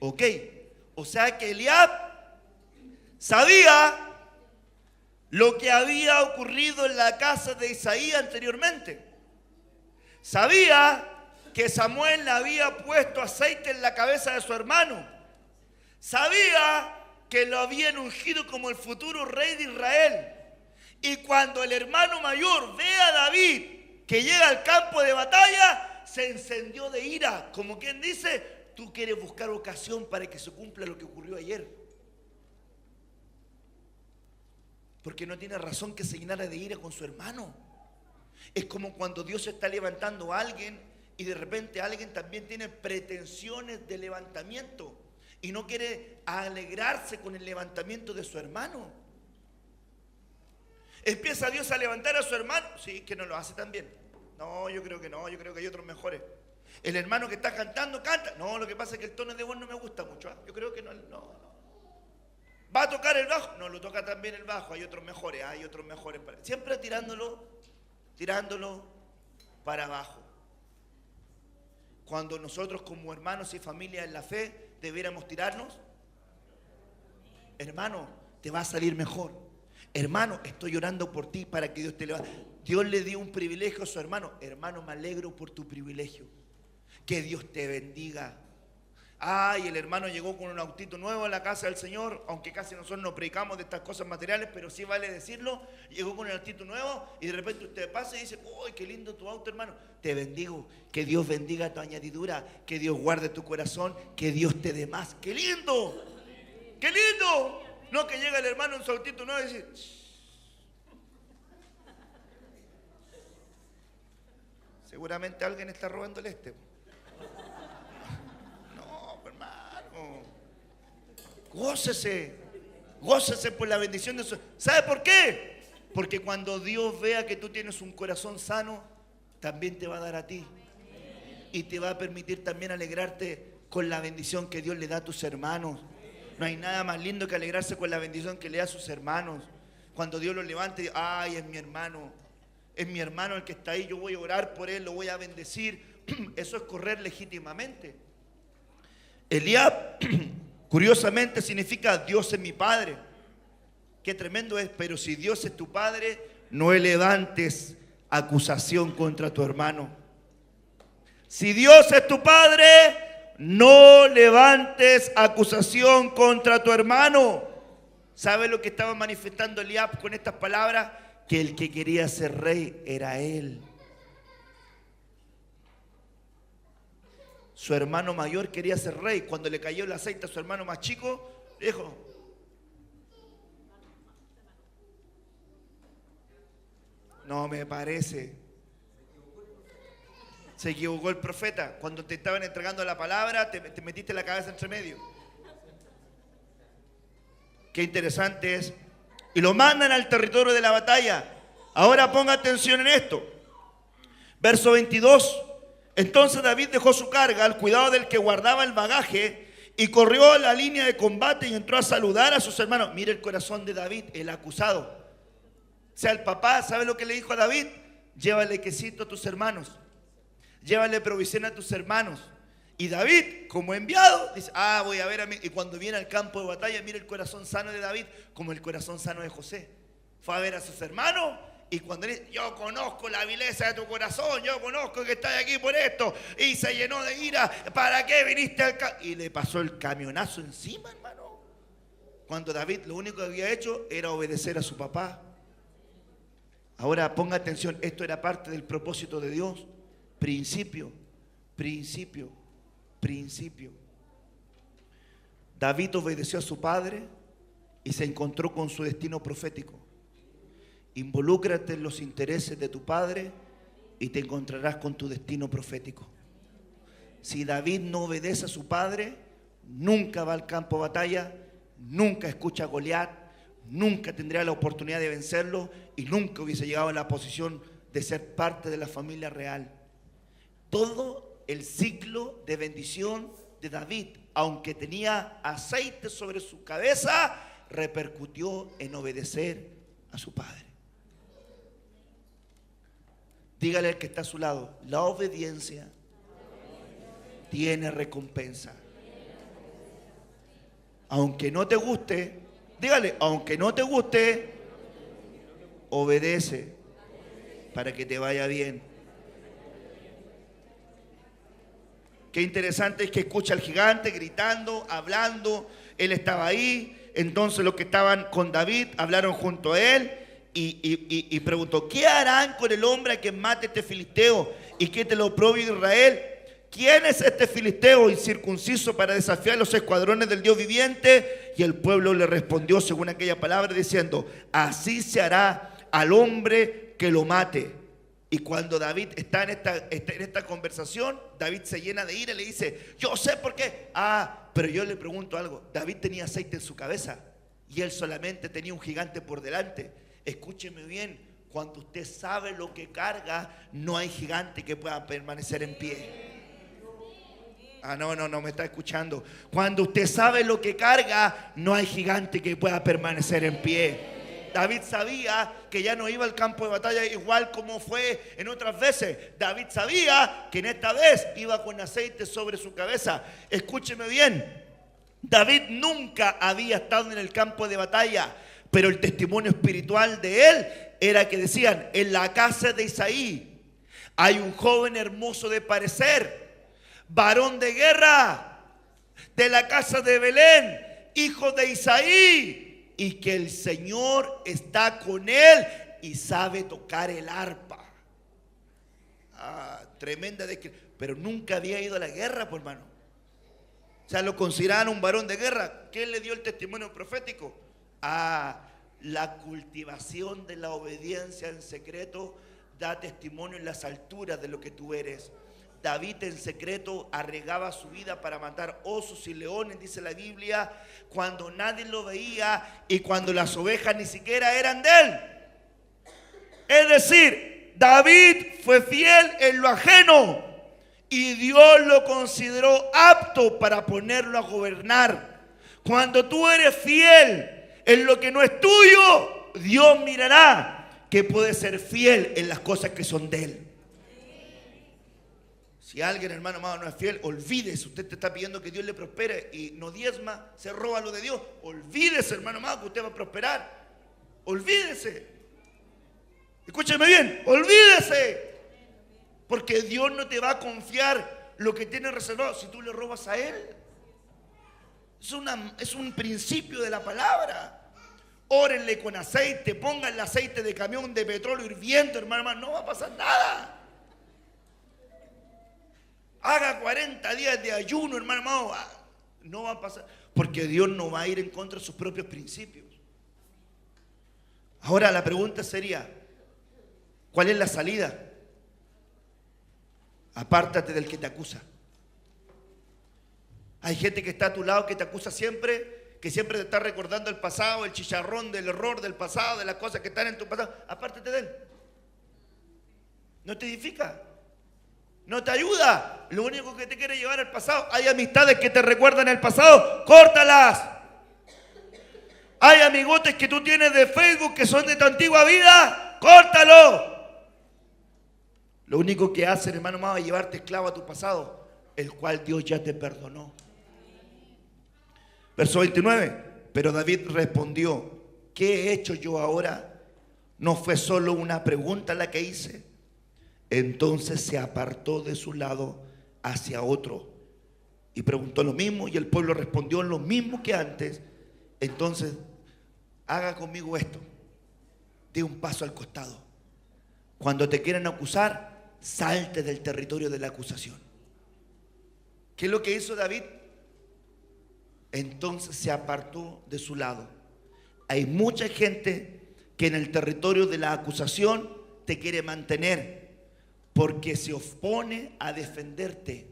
Speaker 3: Ok. O sea que Eliab sabía lo que había ocurrido en la casa de Isaí anteriormente. Sabía que Samuel le había puesto aceite en la cabeza de su hermano. Sabía que lo habían ungido como el futuro rey de Israel. Y cuando el hermano mayor ve a David que llega al campo de batalla, se encendió de ira, como quien dice, tú quieres buscar ocasión para que se cumpla lo que ocurrió ayer. Porque no tiene razón que se llenara de ira con su hermano. Es como cuando Dios está levantando a alguien y de repente alguien también tiene pretensiones de levantamiento y no quiere alegrarse con el levantamiento de su hermano. Empieza Dios a levantar a su hermano. Sí, que no lo hace tan bien. No, yo creo que no, yo creo que hay otros mejores. El hermano que está cantando, canta. No, lo que pasa es que el tono de voz no me gusta mucho. Yo creo que no. ¿Va a tocar el bajo? No, lo toca también el bajo. Hay otros mejores, Siempre tirándolo. para abajo. Cuando nosotros como hermanos y familia en la fe debiéramos tirarnos, hermano, te va a salir mejor. Hermano, estoy orando por ti para que Dios te levante. Dios le dio un privilegio a su hermano. Hermano, me alegro por tu privilegio. Que Dios te bendiga. Ay, el hermano llegó con un autito nuevo a la casa del Señor, aunque casi nosotros no predicamos de estas cosas materiales, pero sí vale decirlo. Llegó con el autito nuevo y de repente usted pasa y dice, uy, qué lindo tu auto, hermano. Te bendigo, que Dios bendiga tu añadidura, que Dios guarde tu corazón, que Dios te dé más. ¡Qué lindo! ¡Qué lindo! No que llega el hermano en su autito nuevo y dice, seguramente alguien está robando el este. Gócese, gócese por la bendición de su... ¿Sabe por qué? Porque cuando Dios vea que tú tienes un corazón sano, también te va a dar a ti. Y te va a permitir también alegrarte con la bendición que Dios le da a tus hermanos. No hay nada más lindo que alegrarse con la bendición que le da a sus hermanos. Cuando Dios los levante, ay, es mi hermano el que está ahí, yo voy a orar por él, lo voy a bendecir. Eso es correr legítimamente. Eliab, curiosamente, significa Dios es mi Padre. Qué tremendo es, pero si Dios es tu Padre, no levantes acusación contra tu hermano. Si Dios es tu Padre, no levantes acusación contra tu hermano. ¿Sabe lo que estaba manifestando Eliab con estas palabras? Que el que quería ser rey era él. Su hermano mayor quería ser rey. Cuando le cayó el aceite a su hermano más chico, le dijo, no me parece. Se equivocó el profeta. Cuando te estaban entregando la palabra, te metiste la cabeza entre medio. Qué interesante es. Y lo mandan al territorio de la batalla. Ahora ponga atención en esto. Verso 22. Entonces David dejó su carga al cuidado del que guardaba el bagaje y corrió a la línea de combate y entró a saludar a sus hermanos. Mire el corazón de David, el acusado. O sea, el papá, ¿sabe lo que le dijo a David? Llévale quesito a tus hermanos. Llévale provisión a tus hermanos. Y David, como enviado, dice, voy a ver a mí. Y cuando viene al campo de batalla, mira el corazón sano de David, como el corazón sano de José. Fue a ver a sus hermanos. Y cuando él dice, yo conozco la vileza de tu corazón, yo conozco que estás aquí por esto, y se llenó de ira, ¿para qué viniste al campo? Y le pasó el camionazo encima, hermano. Cuando David lo único que había hecho era obedecer a su papá. Ahora ponga atención, esto era parte del propósito de Dios. Principio. David obedeció a su padre y se encontró con su destino profético. Involúcrate en los intereses de tu padre y te encontrarás con tu destino profético. Si David no obedece a su padre, nunca va al campo de batalla, nunca escucha a Goliat, nunca tendría la oportunidad de vencerlo y nunca hubiese llegado a la posición de ser parte de la familia real. Todo el ciclo de bendición de David, aunque tenía aceite sobre su cabeza, repercutió en obedecer a su padre. Dígale al que está a su lado, la obediencia tiene recompensa. Aunque no te guste, dígale, aunque no te guste, obedece para que te vaya bien. Qué interesante es que escucha al gigante gritando, hablando, él estaba ahí, entonces los que estaban con David hablaron junto a él. Y preguntó, ¿qué harán con el hombre a quien mate este filisteo y que te lo oprobio Israel? ¿Quién es este filisteo incircunciso para desafiar los escuadrones del Dios viviente? Y el pueblo le respondió según aquella palabra diciendo, así se hará al hombre que lo mate. Y cuando David está en esta conversación, David se llena de ira y le dice, yo sé por qué. Pero yo le pregunto algo, David tenía aceite en su cabeza y él solamente tenía un gigante por delante. Escúcheme bien, cuando usted sabe lo que carga, no hay gigante que pueda permanecer en pie. No me está escuchando. Cuando usted sabe lo que carga, no hay gigante que pueda permanecer en pie. David sabía que ya no iba al campo de batalla igual como fue en otras veces. David sabía que en esta vez iba con aceite sobre su cabeza. Escúcheme bien, David nunca había estado en el campo de batalla, pero el testimonio espiritual de él era que decían: en la casa de Isaí hay un joven hermoso de parecer, varón de guerra, de la casa de Belén, hijo de Isaí, y que el Señor está con él y sabe tocar el arpa. Tremenda descripción. Pero nunca había ido a la guerra, pues, hermano. O sea, lo consideraban un varón de guerra. ¿Quién le dio el testimonio profético? La cultivación de la obediencia en secreto da testimonio en las alturas de lo que tú eres. David en secreto arriesgaba su vida para matar osos y leones, dice la Biblia, cuando nadie lo veía y cuando las ovejas ni siquiera eran de él. Es decir, David fue fiel en lo ajeno y Dios lo consideró apto para ponerlo a gobernar. Cuando tú eres fiel en lo que no es tuyo, Dios mirará que puedes ser fiel en las cosas que son de él. Si alguien, hermano amado, no es fiel, olvídese. Usted te está pidiendo que Dios le prospere y no diezma, se roba lo de Dios. Olvídese, hermano amado, que usted va a prosperar. Olvídese. Escúcheme bien, olvídese. Porque Dios no te va a confiar lo que tiene reservado si tú le robas a Él. Es un principio de la palabra. Órenle con aceite, pónganle aceite de camión de petróleo hirviendo, hermano, no va a pasar nada. Haga 40 días de ayuno, hermano amado, no va a pasar, porque Dios no va a ir en contra de sus propios principios. Ahora la pregunta sería: ¿cuál es la salida? Apártate del que te acusa. Hay gente que está a tu lado que te acusa siempre, que siempre te está recordando el pasado, el chicharrón del error del pasado, de las cosas que están en tu pasado. Apártate de él. No te edifica. No te ayuda. Lo único que te quiere llevar al pasado. Hay amistades que te recuerdan el pasado. Córtalas. Hay amigotes que tú tienes de Facebook que son de tu antigua vida. Córtalo. Lo único que hacen, hermano amado, es llevarte esclavo a tu pasado, el cual Dios ya te perdonó. Verso 29. Pero David respondió: ¿qué he hecho yo ahora? ¿No fue solo una pregunta la que hice? Entonces se apartó de su lado hacia otro y preguntó lo mismo, y el pueblo respondió lo mismo que antes. Entonces, haga conmigo esto: dé un paso al costado. Cuando te quieran acusar, salte del territorio de la acusación. ¿Qué es lo que hizo David? Entonces se apartó de su lado. Hay mucha gente que en el territorio de la acusación te quiere mantener, porque se opone a defenderte.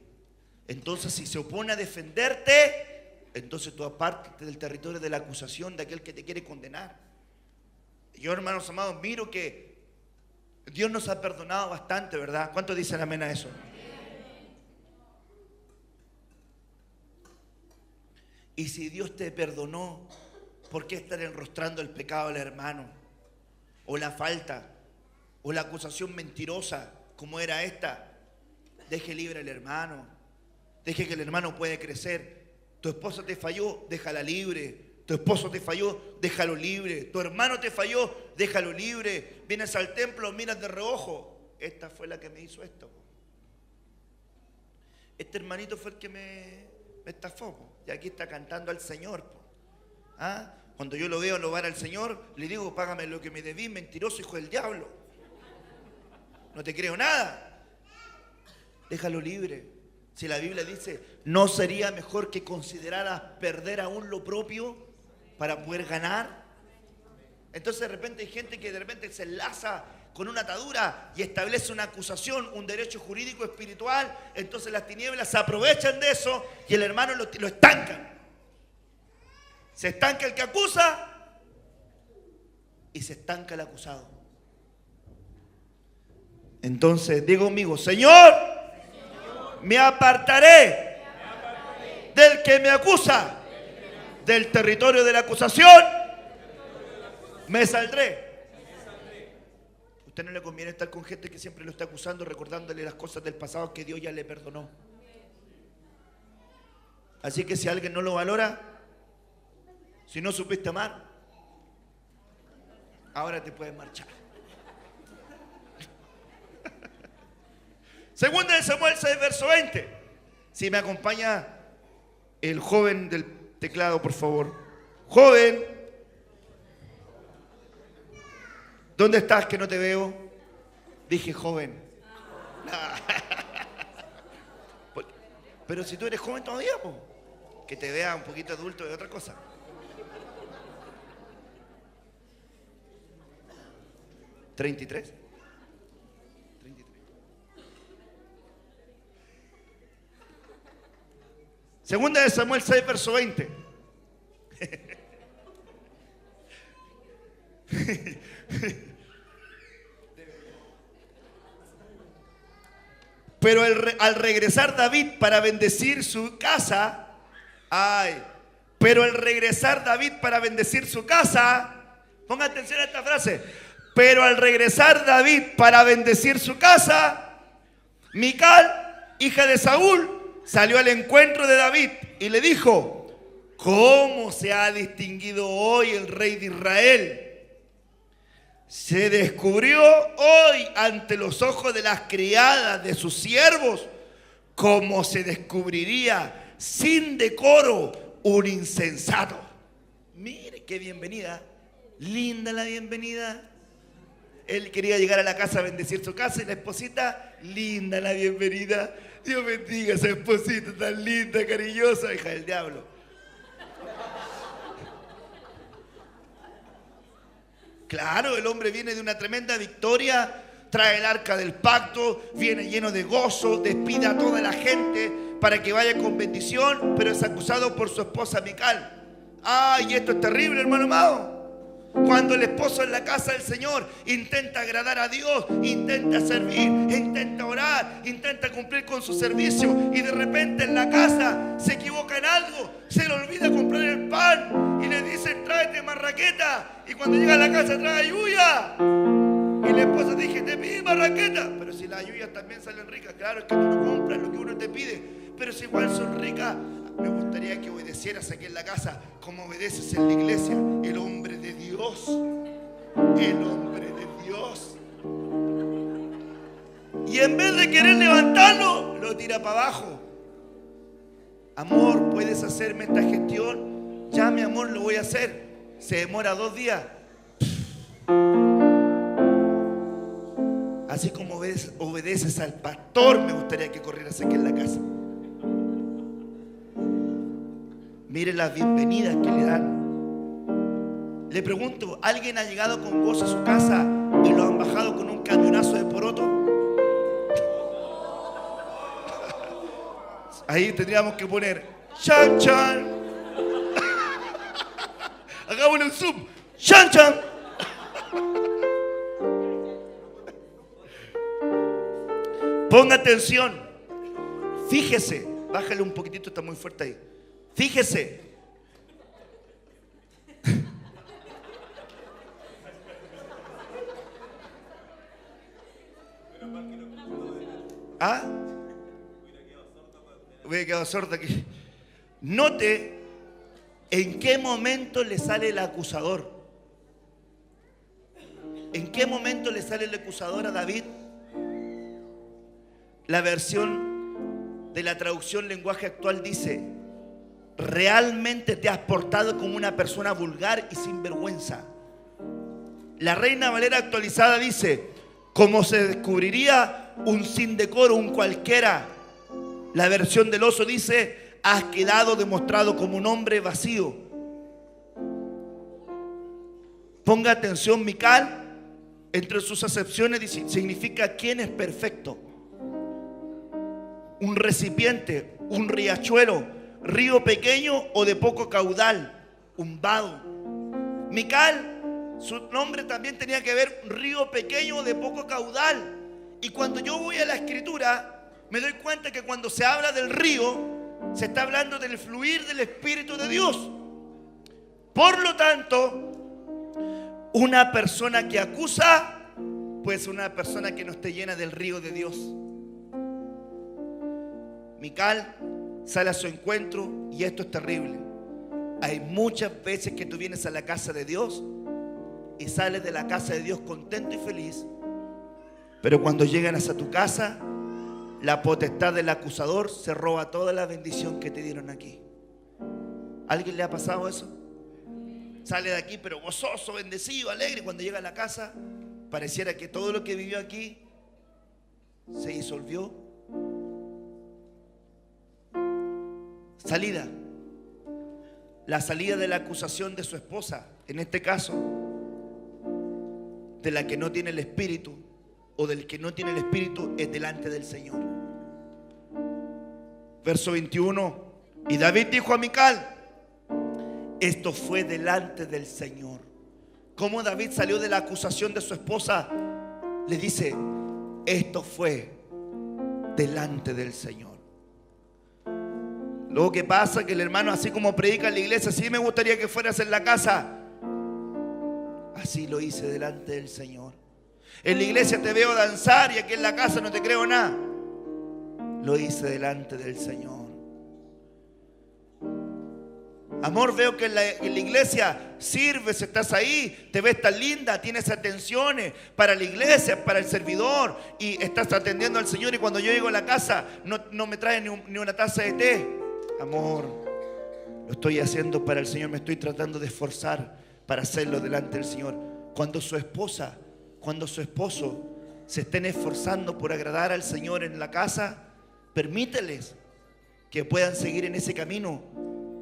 Speaker 3: Entonces, si se opone a defenderte, entonces tú apártate del territorio de la acusación de aquel que te quiere condenar. Yo, hermanos amados, miro que Dios nos ha perdonado bastante, ¿verdad? ¿Cuántos dicen amén a eso? Y si Dios te perdonó, ¿por qué estar enrostrando el pecado del hermano? O la falta, o la acusación mentirosa, como era esta. Deje libre al hermano. Deje que el hermano puede crecer. Tu esposa te falló, déjala libre. Tu esposo te falló, déjalo libre. Tu hermano te falló, déjalo libre. Vienes al templo, miras de reojo: esta fue la que me hizo esto. Este hermanito fue el que me estafó. Y aquí está cantando al Señor. Cuando yo lo veo lobar al Señor, le digo: págame lo que me debí, mentiroso hijo del diablo. No te creo nada. Déjalo libre. Si la Biblia dice: ¿no sería mejor que consideraras perder aún lo propio para poder ganar? Entonces de repente hay gente que de repente se enlaza con una atadura y establece una acusación, un derecho jurídico espiritual. Entonces las tinieblas se aprovechan de eso y el hermano lo estancan. Se estanca el que acusa y se estanca el acusado. Entonces digo conmigo: Señor, me apartaré del que me acusa, del territorio de la acusación, Me saldré. A usted no le conviene estar con gente que siempre lo está acusando, recordándole las cosas del pasado que Dios ya le perdonó. Así que si alguien no lo valora, si no supiste amar, ahora te puedes marchar. Segunda de Samuel 6, verso 20. Si me acompaña el joven del teclado, por favor. Joven, ¿dónde estás que no te veo? Dije joven. Pero si tú eres joven todavía, po, que te vea un poquito adulto de otra cosa. ¿33? Segunda de Samuel 6, verso 20. Pero al regresar David para bendecir su casa, pero al regresar David para bendecir su casa, ponga atención a esta frase, pero al regresar David para bendecir su casa, Mical, hija de Saúl, salió al encuentro de David y le dijo: ¿cómo se ha distinguido hoy el rey de Israel? Se descubrió hoy ante los ojos de las criadas de sus siervos, como se descubriría sin decoro un insensato. Mire qué bienvenida, linda la bienvenida. Él quería llegar a la casa a bendecir su casa y la esposita, linda la bienvenida. Dios bendiga a esa esposita tan linda, cariñosa, hija del diablo. Claro, el hombre viene de una tremenda victoria, trae el arca del pacto, viene lleno de gozo, despide a toda la gente para que vaya con bendición, pero es acusado por su esposa Mical. ¡Ay, esto es terrible, hermano amado! Cuando el esposo en la casa del Señor intenta agradar a Dios, intenta servir, intenta orar, intenta cumplir con su servicio y de repente en la casa se equivoca en algo, se le olvida comprar el pan y le dicen: tráete marraqueta, y cuando llega a la casa trae yuya y la esposa dice: te pide marraqueta, pero si las yuyas también salen ricas. Claro, es que tú no compras lo que uno te pide, pero si igual son ricas. Me gustaría que obedecieras aquí en la casa como obedeces en la iglesia. El hombre de Dios. El hombre de Dios. Y en vez de querer levantarlo, lo tira para abajo. Amor, ¿puedes hacerme esta gestión? Ya, mi amor, lo voy a hacer. Se demora 2 días. Así como obedeces al pastor, me gustaría que corrieras aquí en la casa. Mire las bienvenidas que le dan. Le pregunto, ¿alguien ha llegado con gozo a su casa y lo han bajado con un cañonazo de poroto? Ahí tendríamos que poner chan chan. Hagámosle un zoom. Chan chan. Ponga atención. Fíjese. Bájale un poquitito, está muy fuerte ahí. Fíjese. Hubiera quedado sordo aquí. Note en qué momento le sale el acusador. ¿En qué momento le sale el acusador a David? La versión de la traducción lenguaje actual dice: realmente te has portado como una persona vulgar y sin vergüenza. La Reina Valera actualizada dice: como se descubriría un sin decoro, un cualquiera. La versión del Oso dice: has quedado demostrado como un hombre vacío. Ponga atención, Mical, entre sus acepciones significa quien es perfecto. Un recipiente, un riachuelo, río pequeño o de poco caudal, un vado. Mical, su nombre también tenía que ver río pequeño o de poco caudal. Y cuando yo voy a la escritura, me doy cuenta que cuando se habla del río, se está hablando del fluir del Espíritu de Dios. Por lo tanto, Una persona que acusa puede ser una persona que no esté llena del río de Dios. Mical sale a su encuentro y esto es terrible. Hay muchas veces que tú vienes a la casa de Dios y sales de la casa de Dios contento y feliz, pero cuando llegan hasta tu casa, la potestad del acusador se roba toda la bendición que te dieron aquí. ¿A alguien le ha pasado eso? Sale de aquí pero gozoso, bendecido, alegre, y cuando llega a la casa pareciera que todo lo que vivió aquí se disolvió. Salida. La salida de la acusación de su esposa, en este caso, de la que no tiene el espíritu o del que no tiene el espíritu, es delante del Señor. Verso 21. Y David dijo a Mical: esto fue delante del Señor. ¿Cómo David salió de la acusación de su esposa? Le dice: esto fue delante del Señor. Luego, ¿qué pasa? Que el hermano, así como predica en la iglesia, sí me gustaría que fueras en la casa. Así lo hice delante del Señor. En la iglesia te veo danzar y aquí en la casa no te creo nada. Lo hice delante del Señor. Amor, veo que en la iglesia sirves, estás ahí, te ves tan linda, tienes atenciones para la iglesia, para el servidor, y estás atendiendo al Señor, y cuando yo llego a la casa no me traes ni una taza de té. Amor, lo estoy haciendo para el Señor, me estoy tratando de esforzar para hacerlo delante del Señor. Cuando su esposa, cuando su esposo se estén esforzando por agradar al Señor en la casa, permíteles que puedan seguir en ese camino,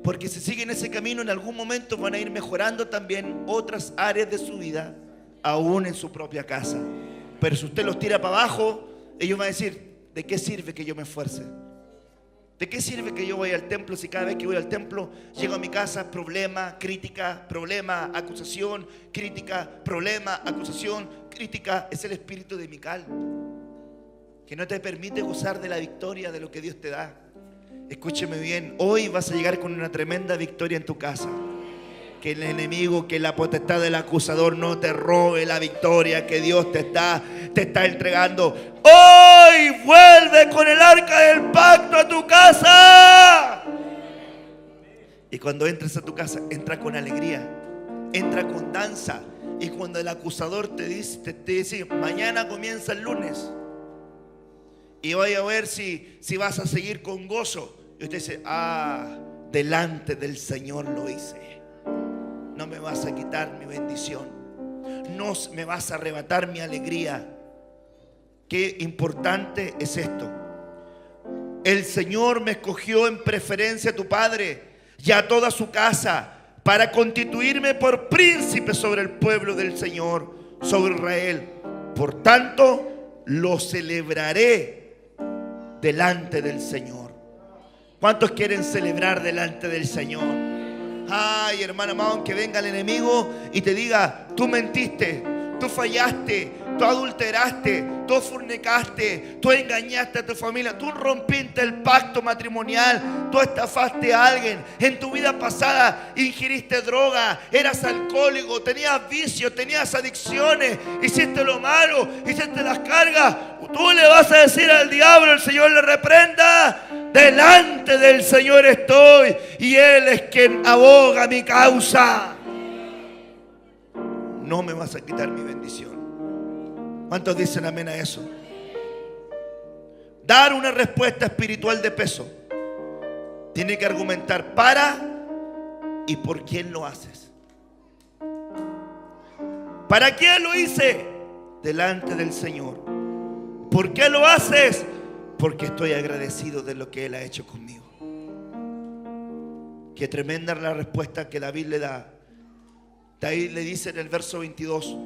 Speaker 3: porque si siguen ese camino en algún momento van a ir mejorando también otras áreas de su vida, aún en su propia casa. Pero si usted los tira para abajo, ellos van a decir: ¿de qué sirve que yo me esfuerce? ¿De qué sirve que yo vaya al templo si cada vez que voy al templo llego a mi casa, problema, crítica, problema, acusación, crítica, problema, acusación, crítica? Es el espíritu de Mical, que no te permite gozar de la victoria de lo que Dios te da. Escúcheme bien, hoy vas a llegar con una tremenda victoria en tu casa. Que el enemigo, que la potestad del acusador no te robe la victoria que Dios te está entregando. Hoy vuelve con el arca del pacto a tu casa. Y cuando entres a tu casa, entra con alegría, entra con danza. Y cuando el acusador te dice mañana comienza el lunes y voy a ver si vas a seguir con gozo, y usted dice: delante del Señor lo hice. No me vas a quitar mi bendición, no me vas a arrebatar mi alegría. Qué importante es esto. El Señor me escogió en preferencia a tu padre y a toda su casa para constituirme por príncipe sobre el pueblo del Señor, sobre Israel. Por tanto, lo celebraré delante del Señor. ¿Cuántos quieren celebrar delante del Señor? Ay, hermano amado, aunque venga el enemigo y te diga: tú mentiste, tú fallaste, tú adulteraste, tú fornicaste, tú engañaste a tu familia, tú rompiste el pacto matrimonial, tú estafaste a alguien, en tu vida pasada ingiriste droga, eras alcohólico, tenías vicios, tenías adicciones, hiciste lo malo, hiciste las cargas. Tú le vas a decir al diablo: el Señor le reprenda. Delante del Señor estoy y Él es quien aboga mi causa. No me vas a quitar mi bendición. ¿Cuántos dicen amén a eso? Dar una respuesta espiritual de peso. Tiene que argumentar para y por quién lo haces. ¿Para quién lo hice? Delante del Señor. ¿Por qué lo haces? Porque estoy agradecido de lo que Él ha hecho conmigo. Qué tremenda la respuesta que David le da. David le dice en el verso 22: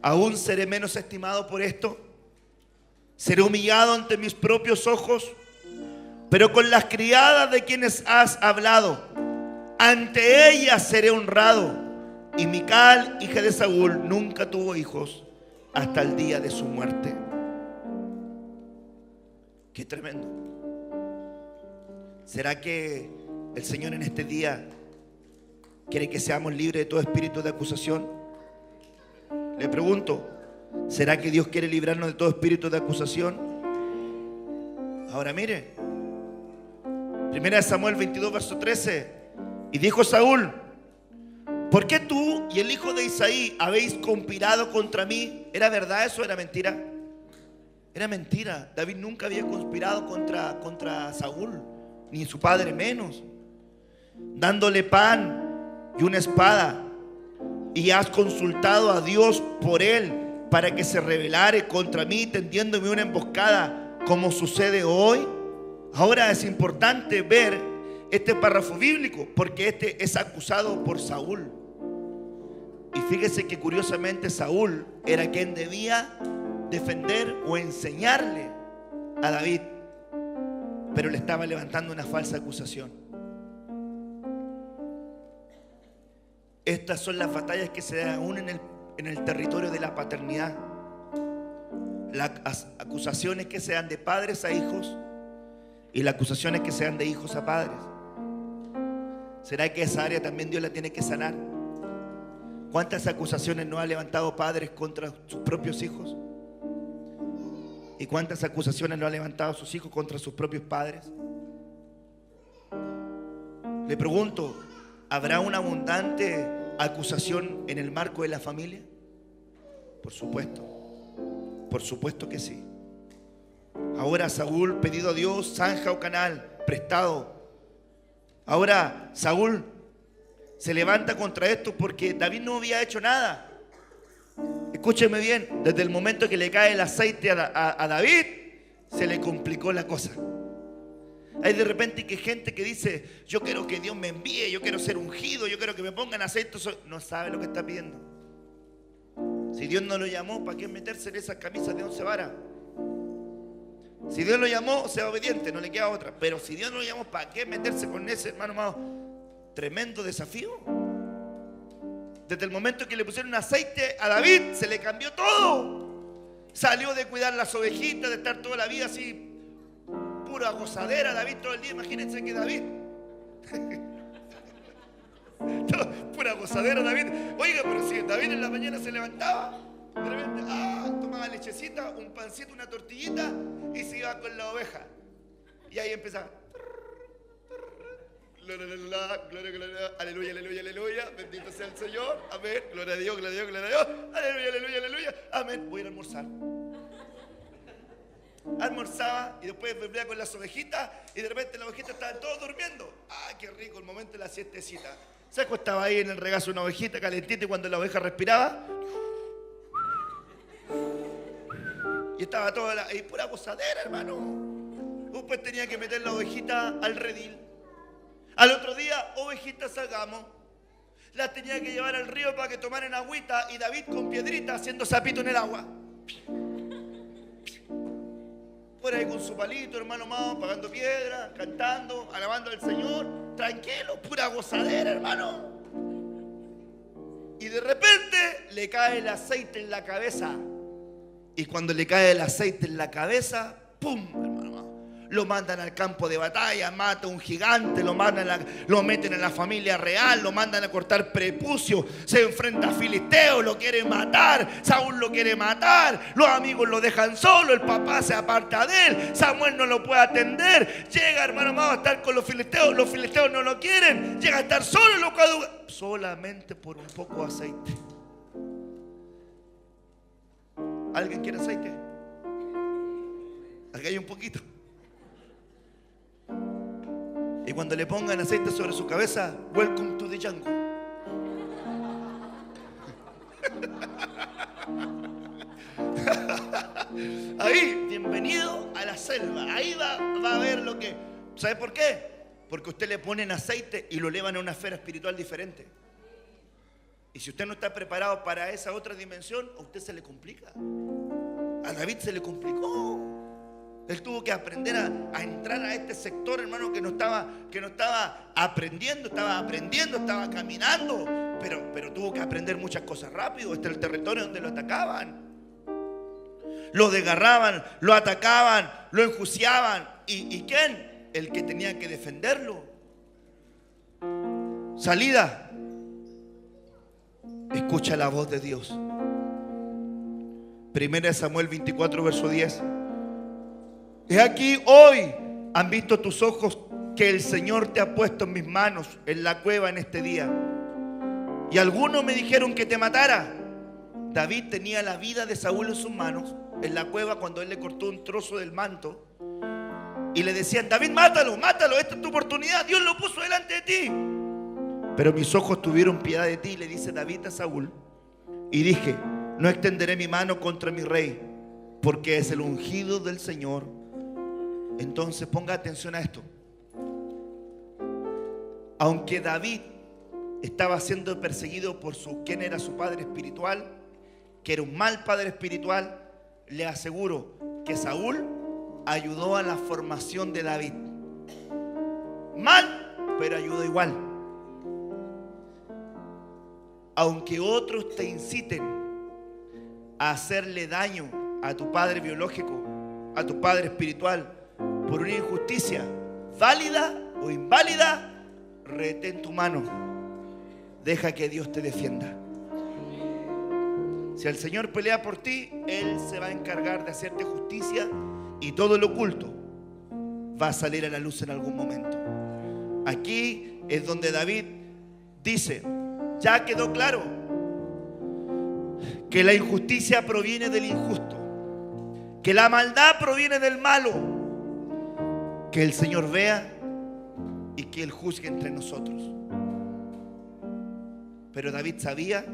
Speaker 3: ¿aún seré menos estimado por esto? ¿Seré humillado ante mis propios ojos? Pero con las criadas de quienes has hablado, ante ellas seré honrado. Y Mical, hija de Saúl, nunca tuvo hijos hasta el día de su muerte. Qué tremendo. ¿Será que el Señor en este día quiere que seamos libres de todo espíritu de acusación? Le pregunto, ¿será que Dios quiere librarnos de todo espíritu de acusación? Ahora mire, 1 Samuel 22, verso 13. Y dijo Saúl: ¿por qué tú y el hijo de Isaí habéis conspirado contra mí? ¿Era verdad eso o era mentira? Era mentira. David nunca había conspirado contra Saúl, ni su padre menos. Dándole pan y una espada. Y has consultado a Dios por él para que se rebelare contra mí, tendiéndome una emboscada, como sucede hoy. Ahora es importante ver este párrafo bíblico, porque este es acusado por Saúl. Y fíjese que curiosamente Saúl era quien debía defender o enseñarle a David, pero le estaba levantando una falsa acusación. Estas son las batallas que se dan aún en el territorio de la paternidad. Las acusaciones que se dan de padres a hijos y las acusaciones que se dan de hijos a padres. ¿Será que esa área también Dios la tiene que sanar? ¿Cuántas acusaciones no ha levantado padres contra sus propios hijos? ¿Y cuántas acusaciones no ha levantado sus hijos contra sus propios padres? Le pregunto, ¿habrá una abundante acusación en el marco de la familia? Por supuesto que sí. Ahora Saúl, pedido a Dios, zanja o canal, prestado. Ahora Saúl se levanta contra esto porque David no había hecho nada. Escúcheme bien, desde el momento que le cae el aceite a David, se le complicó la cosa. Hay de repente que gente que dice: yo quiero que Dios me envíe, yo quiero ser ungido, yo quiero que me pongan aceite. No sabe lo que está pidiendo. Si Dios no lo llamó, ¿para qué meterse en esas camisas de 11 varas? Si Dios lo llamó, sea obediente, no le queda otra. Pero si Dios no lo llamó, ¿para qué meterse con ese, hermano amado? Tremendo desafío. Desde el momento que le pusieron aceite a David, se le cambió todo. Salió de cuidar las ovejitas, de estar toda la vida así, pura gozadera. David todo el día, imagínense que David pura gozadera David. Oiga, pero si David en la mañana se levantaba, de repente, tomaba lechecita, un pancito, una tortillita y se iba con la oveja. Y ahí empezaba: gloria, gloria, aleluya, aleluya, aleluya, bendito sea el Señor, amén, gloria a Dios, gloria a Dios, gloria a Dios, aleluya, aleluya, aleluya, amén. Voy a ir a almorzar. Almorzaba y después volvía con las ovejitas y de repente las ovejitas estaban todos durmiendo. Qué rico el momento de la siestecita. Se acostaba ahí en el regazo una ovejita calentita y cuando la oveja respiraba, y estaba toda y pura gozadera, hermano. Después tenía que meter la ovejita al redil. Al otro día, ovejitas sacamos. Las tenía que llevar al río para que tomaran agüita y David con piedrita haciendo sapito en el agua. Por ahí con su palito, hermano amado, pagando piedra, cantando, alabando al Señor, tranquilo, pura gozadera, hermano. Y de repente le cae el aceite en la cabeza. Y cuando le cae el aceite en la cabeza, ¡pum!, hermano amado, lo mandan al campo de batalla, mata a un gigante, lo meten en la familia real, lo mandan a cortar prepucio, se enfrenta a filisteos, lo quieren matar, Saúl lo quiere matar, los amigos lo dejan solo, el papá se aparta de él, Samuel no lo puede atender, llega, hermano amado, a estar con los filisteos no lo quieren, llega a estar solo, solamente por un poco de aceite. ¿Alguien quiere aceite? Aquí hay un poquito. Y cuando le pongan aceite sobre su cabeza, welcome to the jungle. Ahí, bienvenido a la selva. Ahí va a ver lo que... ¿Sabe por qué? Porque usted le ponen aceite y lo elevan a una esfera espiritual diferente. Y si usted no está preparado para esa otra dimensión, a usted se le complica. A David se le complicó. Él tuvo que aprender a entrar a este sector, hermano, que no estaba aprendiendo, estaba caminando, pero tuvo que aprender muchas cosas rápido. Este es el territorio donde lo atacaban, lo desgarraban, lo atacaban, lo enjuiciaban. ¿Y quién? El que tenía que defenderlo. Salida. Escucha la voz de Dios. 1 Samuel 24, verso 10. He aquí, hoy han visto tus ojos que el Señor te ha puesto en mis manos en la cueva en este día. Y algunos me dijeron que te matara. David tenía la vida de Saúl en sus manos en la cueva cuando él le cortó un trozo del manto. Y le decían: David, mátalo, mátalo, esta es tu oportunidad, Dios lo puso delante de ti. Pero mis ojos tuvieron piedad de ti, le dice David a Saúl. Y dije: no extenderé mi mano contra mi rey, porque es el ungido del Señor. Entonces ponga atención a esto. Aunque David estaba siendo perseguido por quién era su padre espiritual, que era un mal padre espiritual, le aseguro que Saúl ayudó a la formación de David. Mal, pero ayudó igual. Aunque otros te inciten a hacerle daño a tu padre biológico, a tu padre espiritual, por una injusticia válida o inválida, retén tu mano. Deja que Dios te defienda. Si el Señor pelea por ti, Él se va a encargar de hacerte justicia, y todo lo oculto va a salir a la luz en algún momento. Aquí es donde David dice: ya quedó claro que la injusticia proviene del injusto, que la maldad proviene del malo. Que el Señor vea y que Él juzgue entre nosotros. Pero David sabía,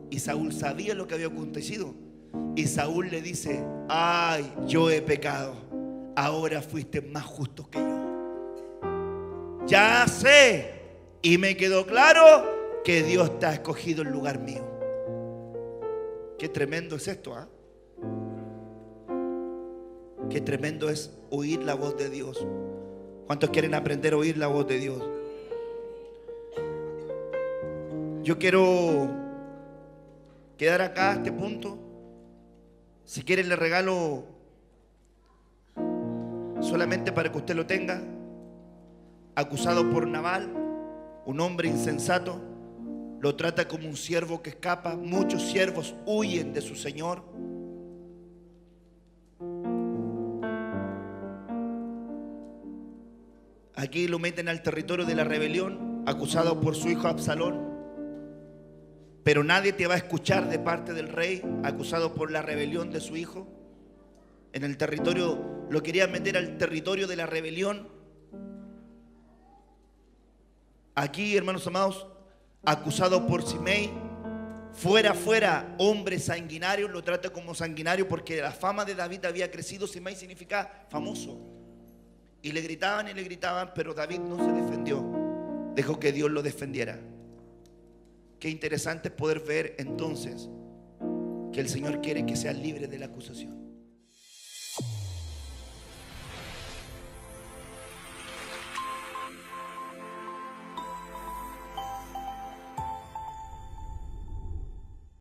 Speaker 3: y Saúl sabía lo que había acontecido. Y Saúl le dice: ay, yo he pecado, ahora fuiste más justo que yo. Ya sé y me quedó claro que Dios te ha escogido en lugar mío. Qué tremendo es esto, ¿ah? Qué tremendo es oír la voz de Dios. ¿Cuántos quieren aprender a oír la voz de Dios? Yo quiero quedar acá a este punto. Si quieren le regalo solamente para que usted lo tenga. Acusado por Nabal, un hombre insensato, lo trata como un siervo que escapa. Muchos siervos huyen de su señor. Aquí lo meten al territorio de la rebelión, acusado por su hijo Absalón. Pero nadie te va a escuchar de parte del rey, acusado por la rebelión de su hijo. En el territorio, lo querían meter al territorio de la rebelión. Aquí, hermanos amados, acusado por Simei, fuera, hombre sanguinario, lo trata como sanguinario porque la fama de David había crecido. Simei significa famoso. Y le gritaban, pero David no se defendió. Dejó que Dios lo defendiera. Qué interesante es poder ver entonces que el Señor quiere que seas libre de la acusación.